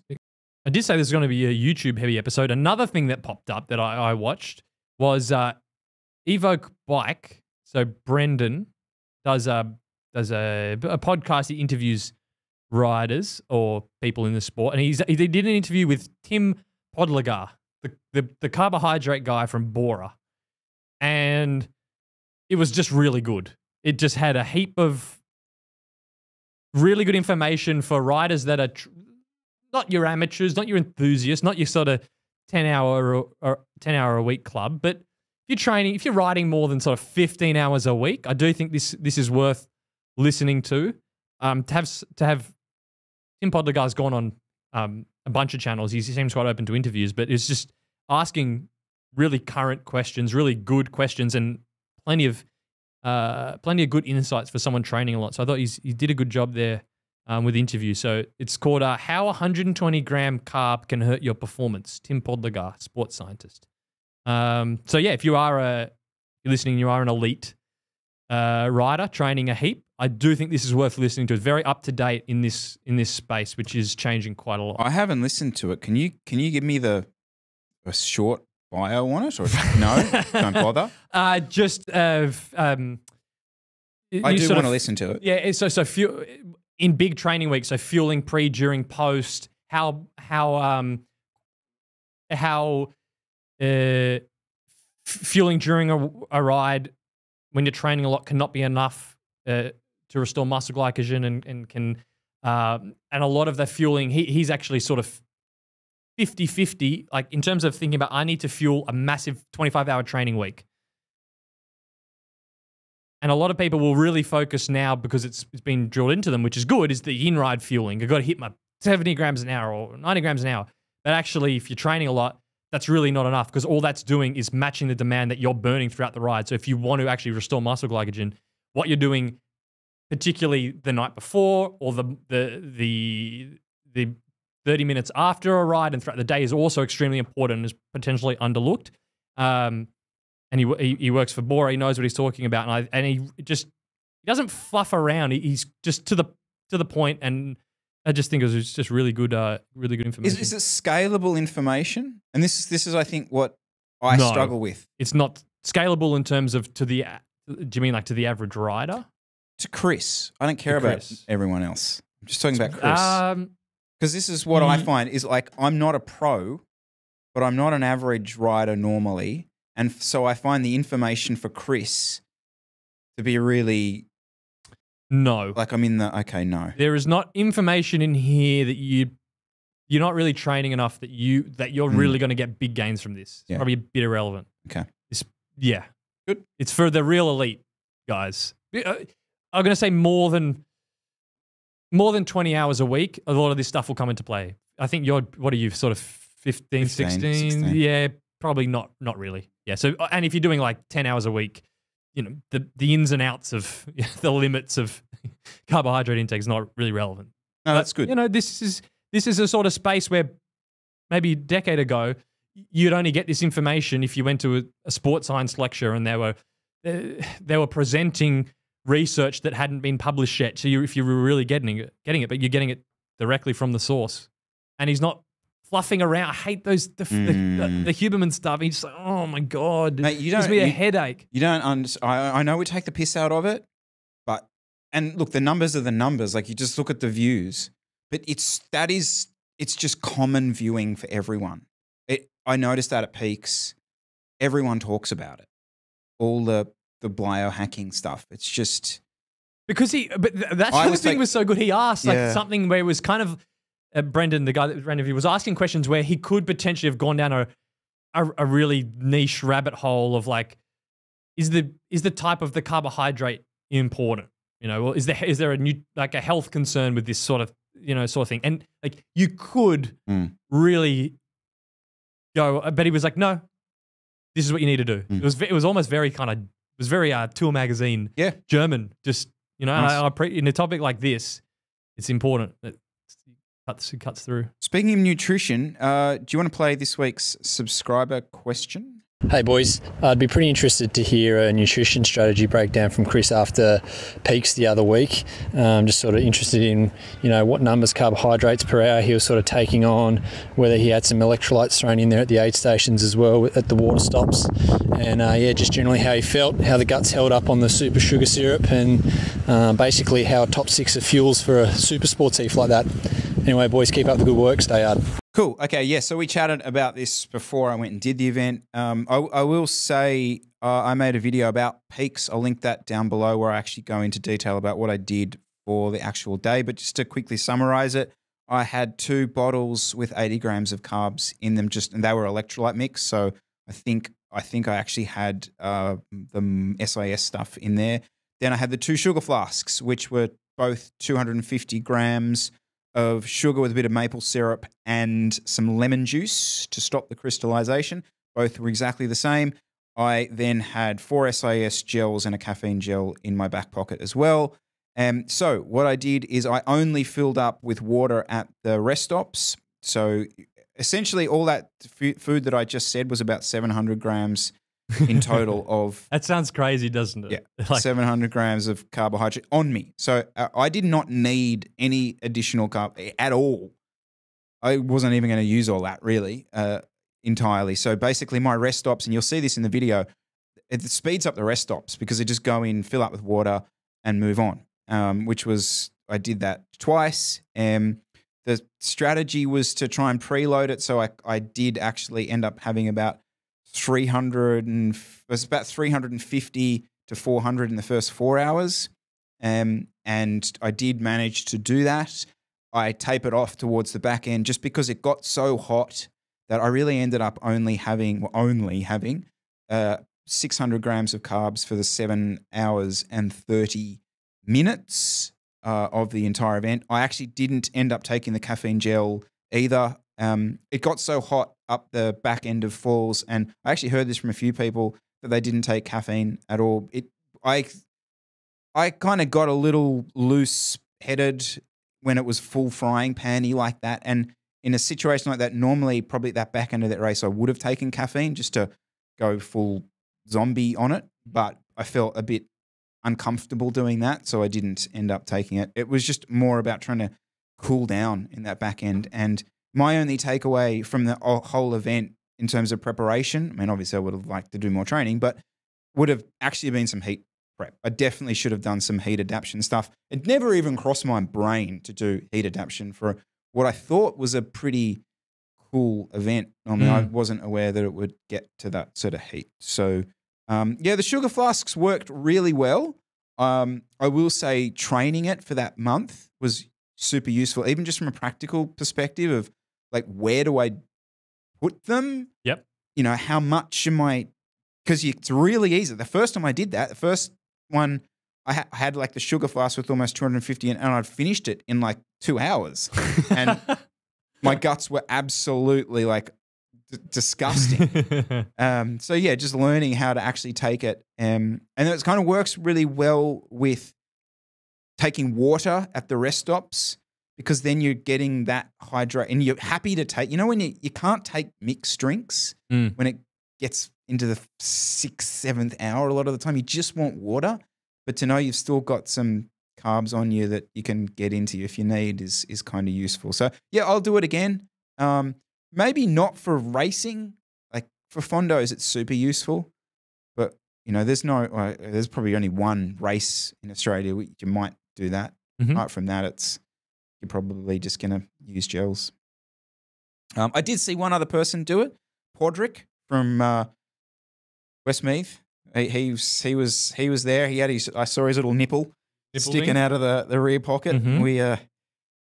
I did say this is going to be a YouTube-heavy episode. Another thing that popped up that I watched was EVOQ Bike. So Brendan does a podcast. He interviews riders or people in the sport, and he did an interview with Tim Podlegar, the carbohydrate guy from Bora, and it was just really good. It just had a heap of really good information for riders that are not your amateurs, not your enthusiasts, not your sort of 10-hour a week club, but if you're riding more than sort of 15 hours a week, I do think this is worth listening to. To have Tim Podlegar's gone on a bunch of channels. He seems quite open to interviews, but it's just asking really current questions, really good questions, and plenty of good insights for someone training a lot. So I thought he did a good job there. With the interview. So it's called How 120 Gram Carb Can Hurt Your Performance. Tim Podlegar, sports scientist. So yeah, if you're listening, you are an elite rider training a heap, I do think this is worth listening to. It's very up to date in this space, which is changing quite a lot. I haven't listened to it. Can you give me a short bio on it? Or no, don't bother. I do want to listen to it. Yeah, so in big training weeks, so fueling pre, during, post, how fueling during a ride when you're training a lot cannot be enough to restore muscle glycogen and can and a lot of the fueling, he's actually sort of 50-50, like in terms of thinking about I need to fuel a massive 25-hour training week. And a lot of people will really focus now because it's been drilled into them, which is good, is the in-ride fueling. I've got to hit my 70 grams an hour or 90 grams an hour. But actually, if you're training a lot, that's really not enough because all that's doing is matching the demand that you're burning throughout the ride. So if you want to actually restore muscle glycogen, what you're doing, particularly the night before or the 30 minutes after a ride and throughout the day, is also extremely important and is potentially underlooked. And he works for Bora. He knows what he's talking about, and he doesn't fluff around. He's just to the point and I just think it was just really good information. Is it scalable information? And this is I think what I struggle with. It's not scalable in terms of do you mean like to the average rider? To Chris. I don't care about everyone else. I'm just talking about Chris. Because this is what I find is like I'm not a pro, but I'm not an average rider normally. And so I find the information for Chris to be really like I'm in the no. There is not information in here that you're not really training enough that you're really going to get big gains from this. It's probably a bit irrelevant. Okay. Good. It's for the real elite guys. I'm going to say more than 20 hours a week, a lot of this stuff will come into play. I think what are you, sort of 15, 16? Yeah, probably not really. Yeah, so, and if you're doing like 10 hours a week, you know, the ins and outs of the limits of carbohydrate intake is not really relevant. No, that's good. You know, this is a sort of space where maybe a decade ago, you'd only get this information if you went to a sports science lecture and they were presenting research that hadn't been published yet. So if you were really getting it, but you're getting it directly from the source. And he's not fluffing around. I hate the Huberman stuff. He's like, oh my God, mate, gives me a headache. You don't I know we take the piss out of it, and look, the numbers are the numbers. Like you just look at the views, but it's just common viewing for everyone. I noticed that at Peaks, everyone talks about it. All the biohacking stuff. It's just because that's the thing was so good. He asked like something where it was kind of Brendan, the guy that ran he was asking questions where he could potentially have gone down a really niche rabbit hole of like, is the type of the carbohydrate important? You know, well, is there a health concern with this sort of thing? And like you could really go, but he was like, no, this is what you need to do. It was almost very kind of. It was very Tour magazine, German. Just nice. And in a topic like this, it's important that it cuts through. Speaking of nutrition, do you want to play this week's subscriber question? Hey boys, I'd be pretty interested to hear a nutrition strategy breakdown from Chris after Peaks the other week. Just sort of interested in, what numbers carbohydrates per hour he was sort of taking on, whether he had some electrolytes thrown in there at the aid stations as well at the water stops, and just generally how he felt, how the guts held up on the super sugar syrup, and basically how top six of fuels for a super sports heat like that. Anyway, boys, keep up the good work. Stay hard. Cool. Okay, yeah, so we chatted about this before I went and did the event. I will say I made a video about Peaks. I'll link that down below where I actually go into detail about what I did for the actual day. But just to quickly summarize it, I had 2 bottles with 80 grams of carbs in them, and they were electrolyte mix. So I think I actually had the SIS stuff in there. Then I had the 2 sugar flasks, which were both 250 grams of sugar with a bit of maple syrup and some lemon juice to stop the crystallization. Both were exactly the same. I then had 4 SIS gels and a caffeine gel in my back pocket as well. So what I did is I only filled up with water at the rest stops. So essentially all that food that I just said was about 700 grams in total of... That sounds crazy, doesn't it? Yeah, 700 grams of carbohydrate on me. So I did not need any additional carb at all. I wasn't even going to use all that really entirely. So basically my rest stops, and you'll see this in the video, it speeds up the rest stops because they just go in, fill up with water and move on, I did that twice. The strategy was to try and preload it. So I did actually end up having about 350 to 400 in the first 4 hours. And I did manage to do that. I tapered off towards the back end just because it got so hot that I really ended up only having 600 grams of carbs for the 7 hours and 30 minutes of the entire event. I actually didn't end up taking the caffeine gel either. It got so hot up the back end of falls, and I actually heard this from a few people that they didn't take caffeine at all. I kind of got a little loose-headed when it was full frying pan-y like that, and in a situation like that, normally probably at that back end of that race, I would have taken caffeine just to go full zombie on it, but I felt a bit uncomfortable doing that, so I didn't end up taking it. It was just more about trying to cool down in that back end. And my only takeaway from the whole event in terms of preparation, I mean, obviously I would have liked to do more training, but would have actually been some heat prep. I definitely should have done some heat adaptation stuff. It never even crossed my brain to do heat adaptation for what I thought was a pretty cool event. I mean, I wasn't aware that it would get to that sort of heat. So, yeah, the sugar flasks worked really well. I will say training it for that month was super useful, even just from a practical perspective of like, where do I put them? Yep. You know, how much am I, because it's really easy. The first time I did that, the first one, I had like the sugar flask with almost 250 and I'd finished it in like 2 hours. And my guts were absolutely like disgusting. So yeah, just learning how to actually take it. And it kind of works really well with taking water at the rest stops, because then you're getting that hydrate and you're happy to take, you know, when you can't take mixed drinks when it gets into the 6th, 7th hour, a lot of the time you just want water, but to know you've still got some carbs on you that you can get into if you need is kind of useful. So yeah, I'll do it again. Maybe not for racing, like for fondos, it's super useful, but you know, there's probably only one race in Australia where you might do that. Apart from that, you're probably just going to use gels. I did see one other person do it, Podrick from Westmeath. He was there. I saw his little nipple sticking out of the rear pocket.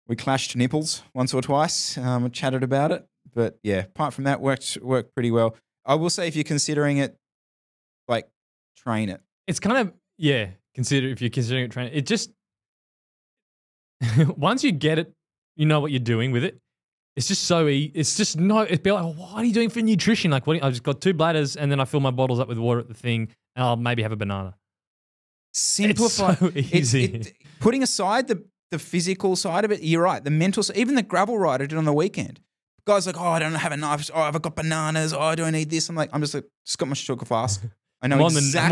We clashed nipples once or twice. Chatted about it, but yeah, apart from that, worked pretty well. I will say, if you're considering it, like, train it. It's kind of, yeah, if you're considering it, train it. It just, once you get it, you know what you're doing with it. It's just so easy. It's just it'd be like, what are you doing for nutrition? Like, I've just got 2 bladders and then I fill my bottles up with water at the thing and I'll maybe have a banana. Simplify. It's so easy. Putting aside the physical side of it, you're right. The mental side, even the gravel ride I did on the weekend. Guys like, oh, I don't have a knife. Oh, I've got bananas. Oh, do I need this? I'm like, just got my sugar flask. I know I'm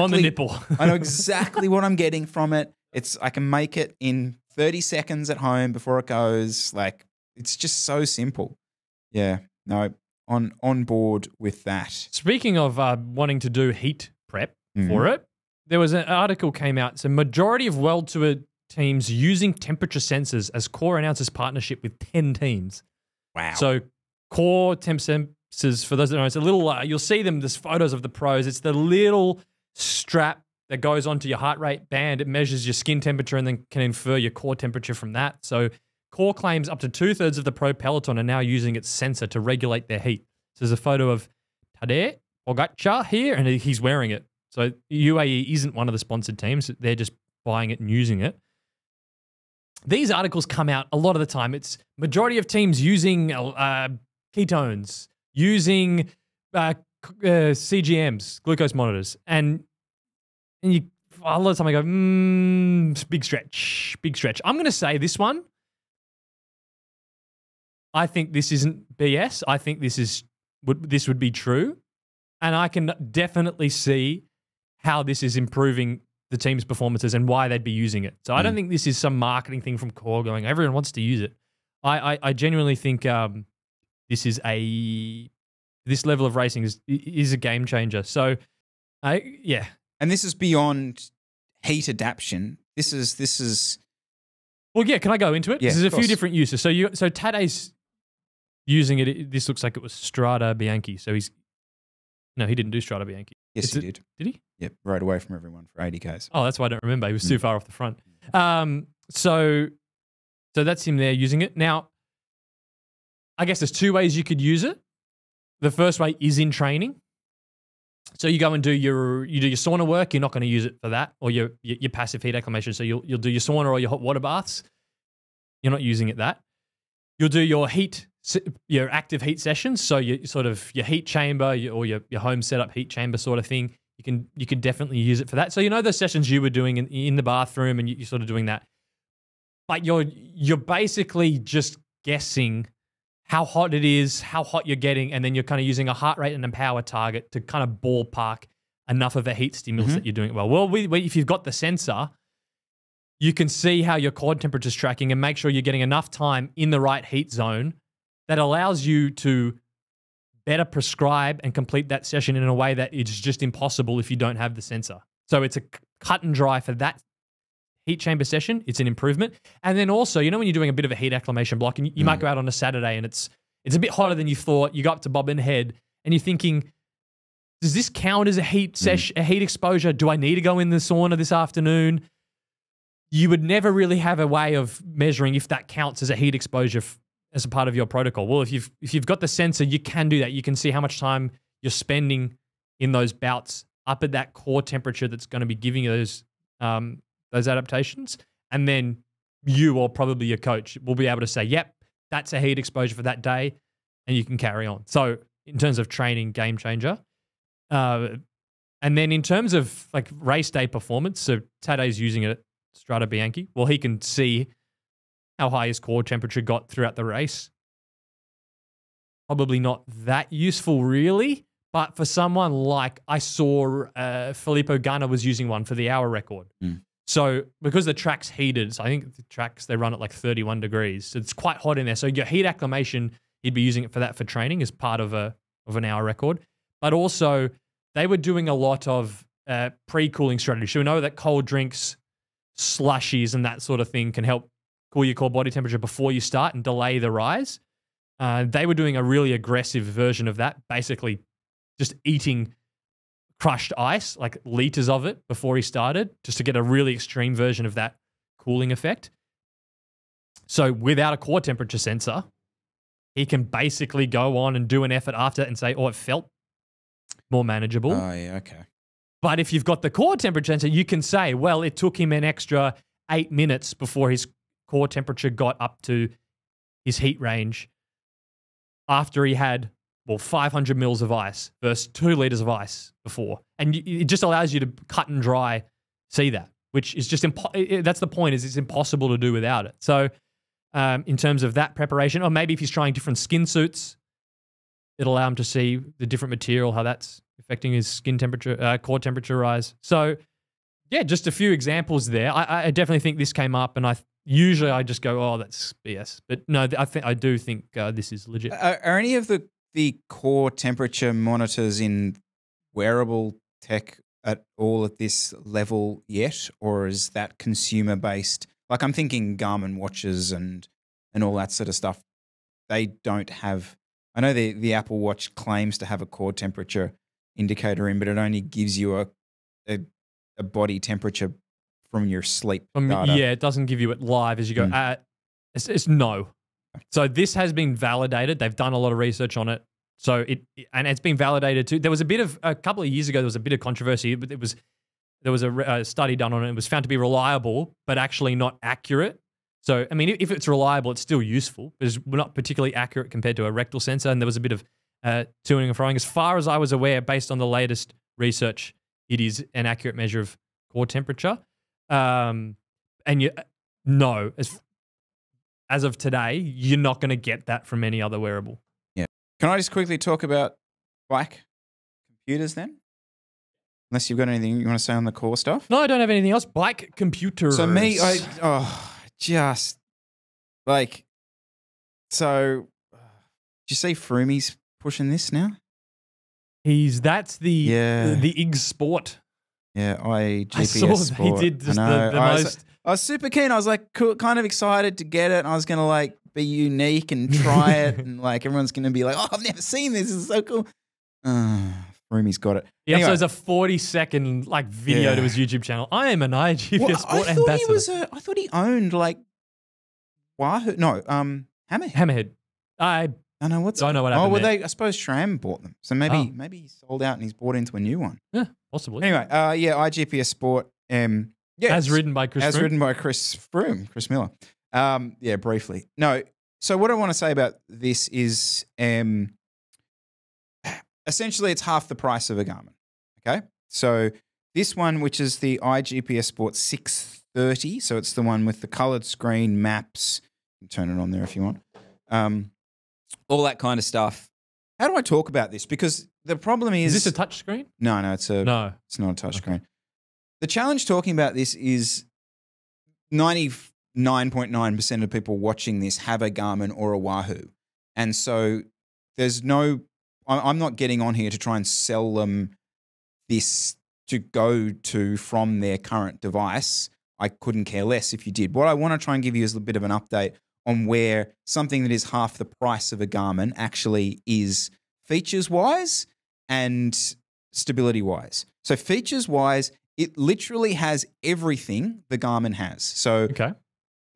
on the nipple. I know exactly what I'm getting from it. I can make it in 30 seconds at home before it goes. Like, it's just so simple. Yeah, no, on board with that. Speaking of wanting to do heat prep for it, there was an article came out. So majority of World Tour teams using temperature sensors as Core announces partnership with 10 teams. Wow. So Core temp sensors, for those that don't know, it's a little, you'll see them, there's photos of the pros. It's the little strap that goes onto your heart rate band. It measures your skin temperature and then can infer your core temperature from that. So Core claims up to 2/3 of the pro peloton are now using its sensor to regulate their heat. So there's a photo of Tadej Pogacar here, and he's wearing it. So UAE isn't one of the sponsored teams. They're just buying it and using it. These articles come out a lot of the time. It's majority of teams using ketones, using CGMs, glucose monitors, and you, a lot of the time I go, big stretch, big stretch. I'm going to say this one. I think this isn't BS. I think this would be true, and I can definitely see how this is improving the team's performances and why they'd be using it. So I don't think this is some marketing thing from Core going, everyone wants to use it. I genuinely think this level of racing is a game changer. So yeah. And this is beyond heat adaptation. This is. Well, yeah. Can I go into it? Yeah, there's a few different uses. So Tadej's using it. This looks like it was Strada Bianchi. So no, he didn't do Strada Bianchi. Yes, he did. Did he? Yep, rode away from everyone for 80 Ks. Oh, that's why I don't remember. He was too far off the front. So that's him there using it. Now, I guess there's 2 ways you could use it. The first way is in training. So you go and do your sauna work. You're not going to use it for that, or your passive heat acclimation. So you'll do your sauna or your hot water baths. You're not using it that. You'll do your active heat sessions. So your heat chamber or your home setup heat chamber sort of thing. You can definitely use it for that. So you know the sessions you were doing in the bathroom, and you're sort of doing that. But you're basically just guessing how hot it is, how hot you're getting, and then you're kind of using a heart rate and a power target to kind of ballpark enough of a heat stimulus that you're doing it well. Well, if you've got the sensor, you can see how your core temperature is tracking and make sure you're getting enough time in the right heat zone that allows you to better prescribe and complete that session in a way that is just impossible if you don't have the sensor. So it's a cut and dry for that heat chamber session. It's an improvement. And then also, when you're doing a bit of a heat acclimation block and you might go out on a Saturday and it's a bit hotter than you thought, you go up to bobbin head and you're thinking, does this count as a heat session, a heat exposure? Do I need to go in the sauna this afternoon? You would never really have a way of measuring if that counts as a heat exposure as a part of your protocol. Well, if you've got the sensor, you can do that. You can see how much time you're spending in those bouts up at that core temperature that's going to be giving you those adaptations. And then you, or probably your coach, will be able to say, yep, that's a heat exposure for that day, and you can carry on. So in terms of training, game changer. And then in terms of like race day performance, so Tade's using it at Strada Bianchi. Well, he can see how high his core temperature got throughout the race. Probably not that useful, really. But for someone like I saw Filippo Ganna was using one for the hour record. So because the track's heated, so I think the tracks, they run at like 31 degrees. So it's quite hot in there. So your heat acclimation, he'd be using it for that for training as part of an hour record. But also they were doing a lot of pre-cooling strategy. So we know that cold drinks, slushies and that sort of thing can help cool your core body temperature before you start and delay the rise. They were doing a really aggressive version of that, basically just eating crushed ice, like liters of it before he started, just to get a really extreme version of that cooling effect. So without a core temperature sensor, he can basically go on and do an effort after and say, oh, it felt more manageable. Oh, yeah, okay. But if you've got the core temperature sensor, you can say, well, it took him an extra 8 minutes before his core temperature got up to his heat range after he had 500 mils of ice versus 2 liters of ice before. And it just allows you to cut and dry see that, which is just, that's the point, is it's impossible to do without it. So in terms of that preparation, or maybe if he's trying different skin suits, it'll allow him to see the different material, how that's affecting his skin temperature, core temperature rise. So yeah, just a few examples there. I definitely think this came up, and usually I just go, oh, that's BS. But no, I do think this is legit. Are any of the core temperature monitors in wearable tech at all at this level yet, or is that consumer based? Like I'm thinking Garmin watches and all that sort of stuff. They don't have. I know the Apple Watch claims to have a core temperature indicator in, but it only gives you a body temperature from your sleep data. Yeah, it doesn't give you it live as you go. It's no. So this has been validated. They've done a lot of research on it. So it's been validated too. There was a couple of years ago, there was a bit of controversy, but there was a study done on it. It was found to be reliable, but actually not accurate. So, I mean, if it's reliable, it's still useful, but it's not particularly accurate compared to a rectal sensor. And there was a bit of toing and froing. As far as I was aware, based on the latest research, it is an accurate measure of core temperature. And as of today, you're not going to get that from any other wearable. Yeah. Can I just quickly talk about bike computers then? Unless you've got anything you want to say on the core stuff? No, I don't have anything else. Bike computers. So me, so did you see Froome's pushing this now? That's the IG Sport. Yeah, GPS I saw Sport. He did just the most. I was super keen. I was like kind of excited to get it. And I was going to like be unique and try it. And like everyone's going to be like, oh, I've never seen this. This is so cool. Froome's got it. Yeah, anyway. So there's a 40-second like video to his YouTube channel. I am an IG Sport ambassador. I thought he owned like Wahoo. No, Hammerhead. I don't know what happened. Oh, well, I suppose SRAM bought them. So maybe he sold out and he's bought into a new one. Yeah, possibly. Anyway, iGPS Sport. As ridden by Chris Froome. As ridden by Chris Froome, Chris Miller. Yeah, briefly. No, so what I want to say about this is essentially it's half the price of a Garmin, okay? So this one, which is the iGPS Sport 630, so it's the one with the coloured screen, maps, you can turn it on there if you want, all that kind of stuff. How do I talk about this? Because the problem is... Is this a touch screen? No, it's not a touch screen. The challenge talking about this is 99.9% of people watching this have a Garmin or a Wahoo. And so I'm not getting on here to try and sell them this to go to from their current device. I couldn't care less if you did. What I want to try and give you is a bit of an update on where something that is half the price of a Garmin actually is features-wise and stability-wise. So features-wise, it literally has everything the Garmin has. So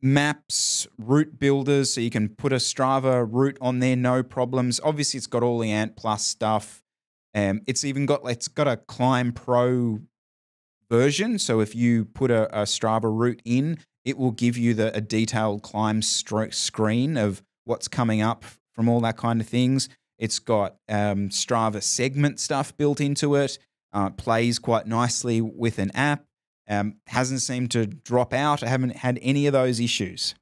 maps, route builders, so you can put a Strava route on there, no problems. Obviously, it's got all the Ant Plus stuff. It's got a Climb Pro version. So if you put a Strava route in, it will give you a detailed climb screen of what's coming up from all that kind of things. It's got Strava segment stuff built into it. Plays quite nicely with an app. Hasn't seemed to drop out. I haven't had any of those issues.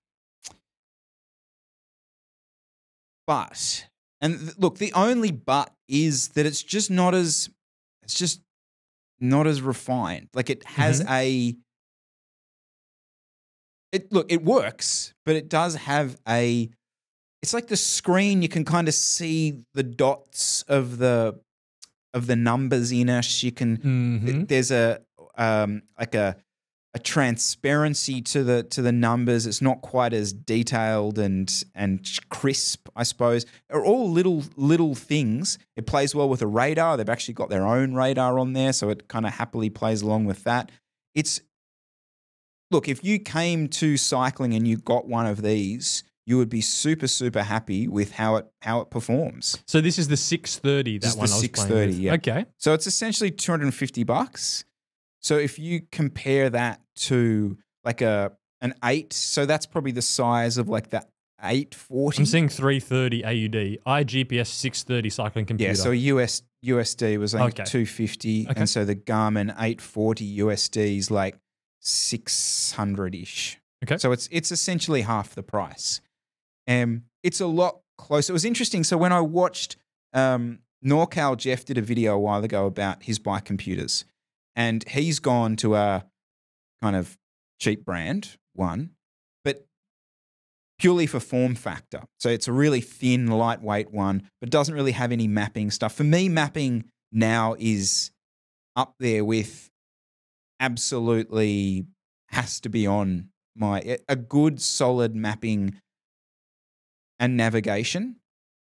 But, and look, the only but is that it's just not as refined. Like it has it works, but it does have it's like the screen, you can kind of see the dots of the numbers in it. You can, there's a transparency to the numbers. It's not quite as detailed and crisp, I suppose. Are all little things. It plays well with a radar. They've actually got their own radar on there, so it kind of happily plays along with that. Look, if you came to cycling and you got one of these, you would be super, super happy with how it performs. So this is the 630. This is the 630. Yeah. Okay. So it's essentially $250. So if you compare that to like an 8, so that's probably the size of like the 840. I'm seeing 330 AUD, iGPS 630 cycling computer. Yeah, so USD was like 250, and so the Garmin 840 USD is like 600-ish. Okay. So it's essentially half the price. It's a lot closer. It was interesting. So when I watched NorCal Jeff did a video a while ago about his bike computers, and he's gone to a kind of cheap brand one, but purely for form factor. So it's a really thin, lightweight one, but doesn't really have any mapping stuff. For me, mapping now is up there with absolutely has to be on a good, solid mapping and navigation,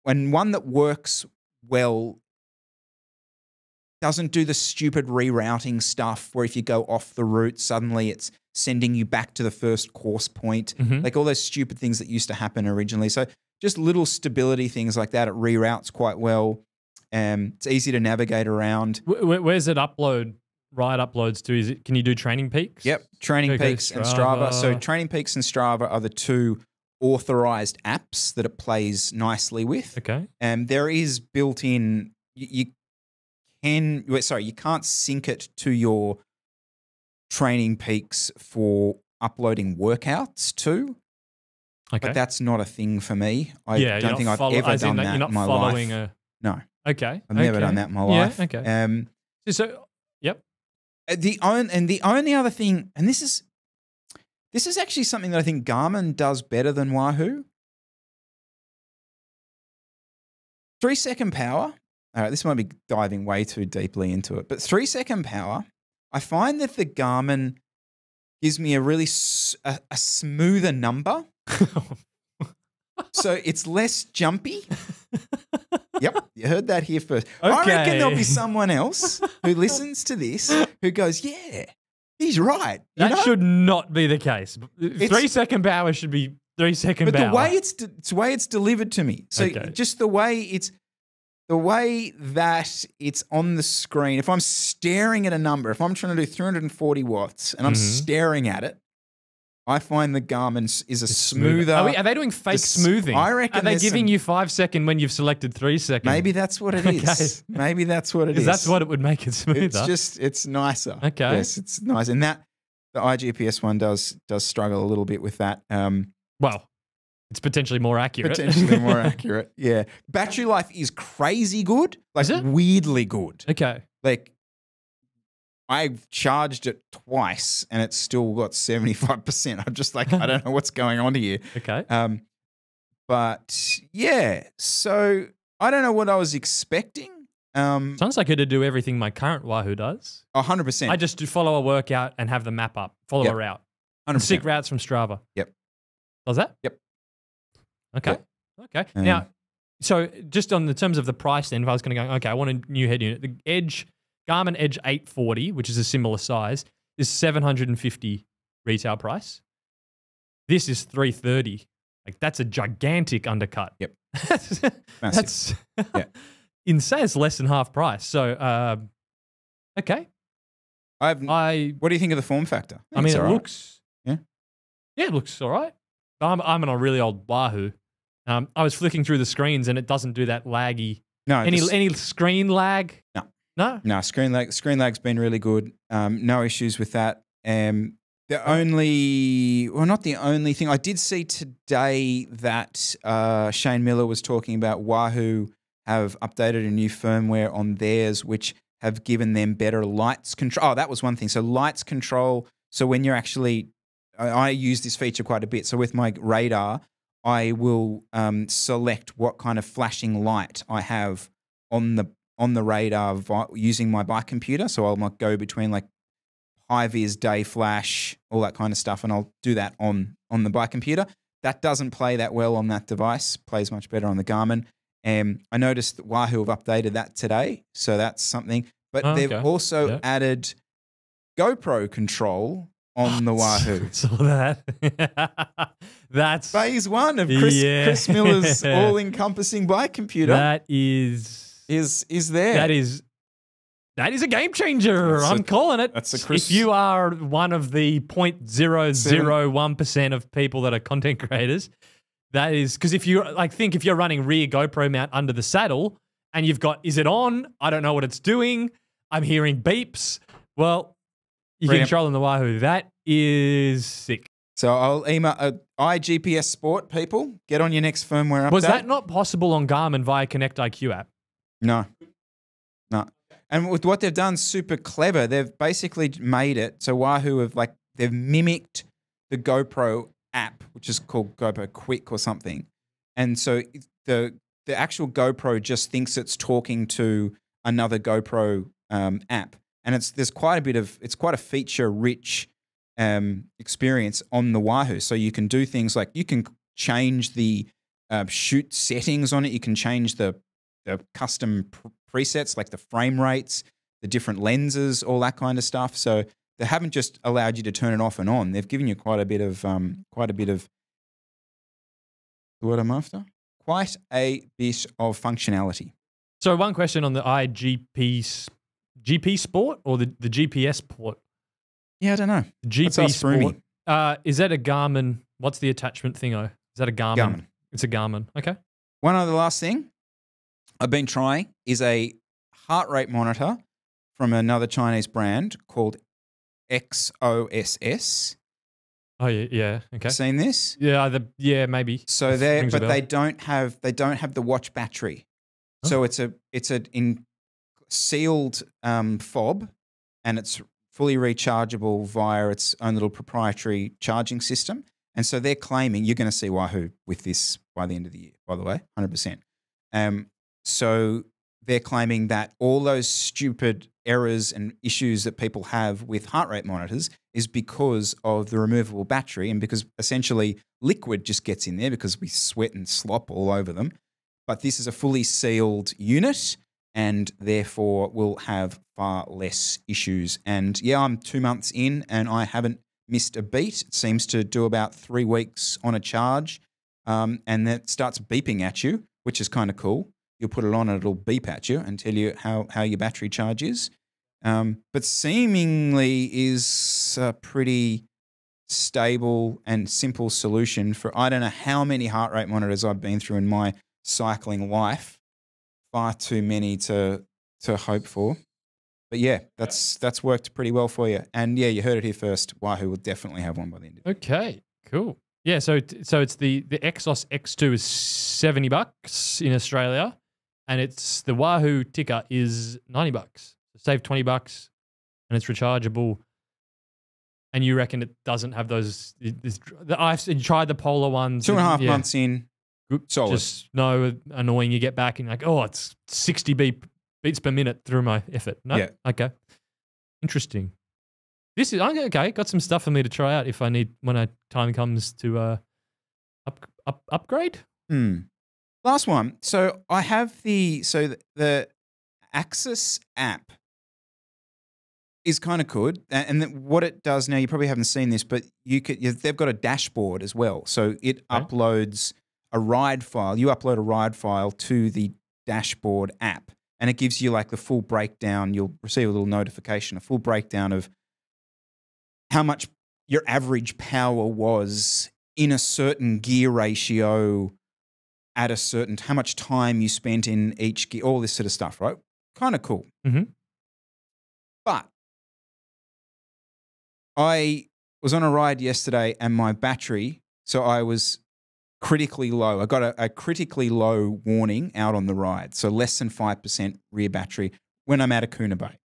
and one that works well, doesn't do the stupid rerouting stuff where if you go off the route, suddenly it's sending you back to the first course point, like all those stupid things that used to happen originally. So just little stability things like that. It reroutes quite well. It's easy to navigate around. Where's it uploads to? Can you do Training Peaks? Yep, Training Peaks and Strava. So Training Peaks and Strava are the two authorized apps that it plays nicely with. Okay. And there is built-in, you can't sync it to your Training Peaks for uploading workouts too. Okay. But that's not a thing for me. I don't think I've ever done that in my life. No. Okay. I've never done that in my life. Yeah, okay. Yep. The only other thing, and this is actually something that I think Garmin does better than Wahoo. 3-second power. All right, this might be diving way too deeply into it, but 3-second power, I find that the Garmin gives me a really a smoother number. So it's less jumpy. Yep, you heard that here first. Okay. I reckon there'll be someone else who listens to this who goes, yeah, he's right. That should not be the case. 3-second power should be 3-second power. But the way it's delivered to me. So just the way that it's on the screen. If I'm staring at a number, if I'm trying to do 340 watts and I'm staring at it, I find the Garmin is a smoother. Are they doing fake smoothing? I reckon. Are they giving you 5 second when you've selected 3 seconds? Maybe that's what it is. Maybe that's what it is. That's what it would make it smoother. It's nicer. Okay. Yes, it's nice. And the iGPS one does struggle a little bit with that. Well, it's potentially more accurate. Yeah. Battery life is crazy good. Like is it? Weirdly good. Okay. Like I've charged it twice and it's still got 75%. I'm just like, I don't know what's going on here. Okay. But yeah, so I don't know what I was expecting. Sounds like it'd do everything my current Wahoo does. 100%. I just do follow a workout and have the map up, follow a route. 100%. Sick routes from Strava. Yep. Does that? Yep. Okay. Yep. Okay. Now, so just on the terms of the price then, if I was going to go, okay, I want a new head unit. The Garmin Edge 840, which is a similar size, is $750 retail price. This is $330. Like, that's a gigantic undercut. Yep. That's insane. It's less than half price. So, okay. What do you think of the form factor? I mean, it looks. Yeah. Yeah, it looks all right. I'm on a really old Wahoo. I was flicking through the screens and it doesn't do that laggy. No. Any screen lag? No. No? No, screen lag's been really good. No issues with that. Not the only thing. I did see today that Shane Miller was talking about Wahoo have updated a new firmware on theirs, which have given them better lights control. Oh, that was one thing. So lights control. So when you're actually, I use this feature quite a bit. So with my radar, I will select what kind of flashing light I have on the radar using my bike computer. So I'll go between like high vis, day flash, all that kind of stuff, and I'll do that on the bike computer. That doesn't play that well on that device. Plays much better on the Garmin. I noticed that Wahoo have updated that today, so that's something. But they've also added GoPro control on the Wahoo. So that's phase one of Chris Miller's all-encompassing bike computer. That is there. That is a game changer. I'm calling it. If you are one of the 0.001% of people that are content creators, that is because if you're running rear GoPro mount under the saddle and you've got, is it on? I don't know what it's doing. I'm hearing beeps. Well, you can control in the Wahoo. That is sick. So I'll email iGPS Sport people. Get on your next firmware update. Was that not possible on Garmin via Connect IQ app? No. And with what they've done, super clever. They've basically made it so Wahoo they've mimicked the GoPro app, which is called GoPro Quick or something. And so the actual GoPro just thinks it's talking to another GoPro app, and it's quite a feature-rich experience on the Wahoo. So you can do things like you can change the shoot settings on it. You can change the custom presets like the frame rates, the different lenses, all that kind of stuff. So they haven't just allowed you to turn it off and on. They've given you quite a bit of the word I'm after. Quite a bit of functionality. So one question on the GP Sport or the GPS Sport? Yeah, I don't know. GP Sport. Is that a Garmin? What's the attachment thingo? Is that a Garmin? Garmin. It's a Garmin. Okay. One other last thing I've been trying is a heart rate monitor from another Chinese brand called XOSS. Oh yeah, okay. Seen this? Yeah, maybe. So they don't have the watch battery. Oh. So it's a sealed fob, and it's fully rechargeable via its own little proprietary charging system. And so they're claiming you're going to see Wahoo with this by the end of the year. By the way, 100%. So they're claiming that all those stupid errors and issues that people have with heart rate monitors is because of the removable battery and because essentially liquid just gets in there because we sweat and slop all over them. But this is a fully sealed unit and therefore will have far less issues. And yeah, I'm 2 months in and I haven't missed a beat. It seems to do about 3 weeks on a charge, and then it starts beeping at you, which is kind of cool. You'll put it on and it'll beep at you and tell you how your battery charge is. But seemingly is a pretty stable and simple solution for I don't know how many heart rate monitors I've been through in my cycling life. Far too many to hope for. But yeah, that's worked pretty well for you. And yeah, you heard it here first. Wahoo will definitely have one by the end of the year. Okay, cool. Yeah, so it's the Exos X2 is $70 in Australia, and it's the Wahoo ticker is $90. So save $20. and it's rechargeable. And you reckon it doesn't have those? I've tried the Polar ones. 2.5 months in, solid. Just no annoying. You get back and you're like, oh, it's 60 beats per minute through my effort. No, Yeah. Okay, interesting. This is okay. Got some stuff for me to try out if I need when time comes to upgrade. Last one. So I have the Axis app is kind of good, and what it does now, you probably haven't seen this, but they've got a dashboard as well. So it uploads a ride file. You upload a ride file to the dashboard app, and it gives you like the full breakdown. You'll receive a little notification, a full breakdown of how much your average power was in a certain gear ratio at a certain, how much time you spent in each gear, all this sort of stuff, right? Kind of cool. Mm-hmm. But I was on a ride yesterday and my battery, so I was critically low. I got a critically low warning out on the ride, so less than 5% rear battery when I'm at a Kuna Bay.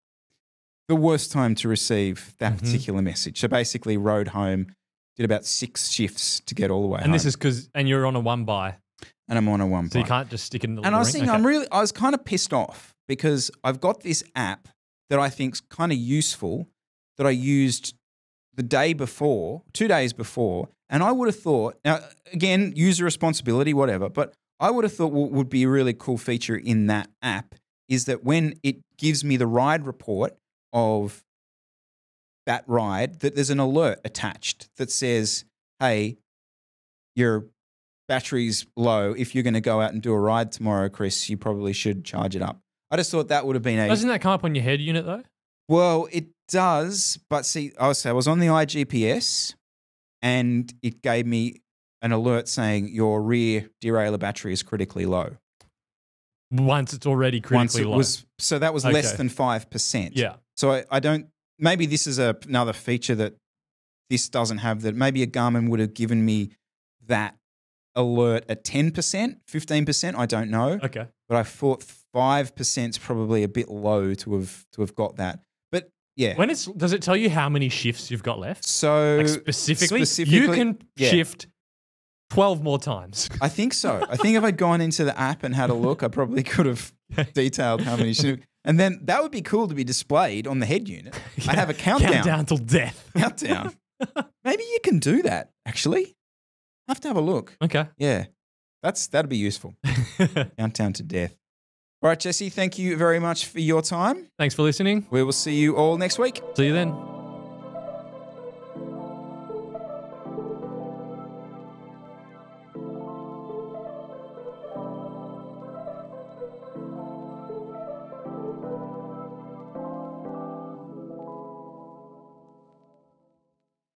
The worst time to receive that particular message. So basically rode home, did about 6 shifts to get all the way home. And this is because, and you're on a 1x. And I'm on a 1x. So you can't just stick it in the And I was thinking, I was kind of pissed off because I've got this app that I think's kind of useful that I used the day before, 2 days before, and I would have thought, now again, user responsibility, whatever, but I would have thought what would be a really cool feature in that app is that when it gives me the ride report of that ride, that there's an alert attached that says, hey, your battery's low. If you're going to go out and do a ride tomorrow, Chris, you probably should charge it up. I just thought that would have been Doesn't that come up on your head unit though? Well, it does, but see, I was on the iGPS and it gave me an alert saying your rear derailleur battery is critically low. Once it's already critically low. So that was less than 5%. Yeah. So I don't, maybe this is another feature that this doesn't have, that maybe a Garmin would have given me that alert at 10%, 15%, I don't know. Okay. But I thought 5% is probably a bit low to have got that. But yeah. Does it tell you how many shifts you've got left? So like specifically, you can shift 12 more times. I think so. I think if I'd gone into the app and had a look, I probably could have detailed how many shifts. And then that would be cool to be displayed on the head unit. I'd have a countdown. Countdown till death. Countdown. Maybe you can do that, actually. I have to have a look. Okay. Yeah. That'd be useful. Countdown to death. All right, Jesse, thank you very much for your time. Thanks for listening. We will see you all next week. See you then.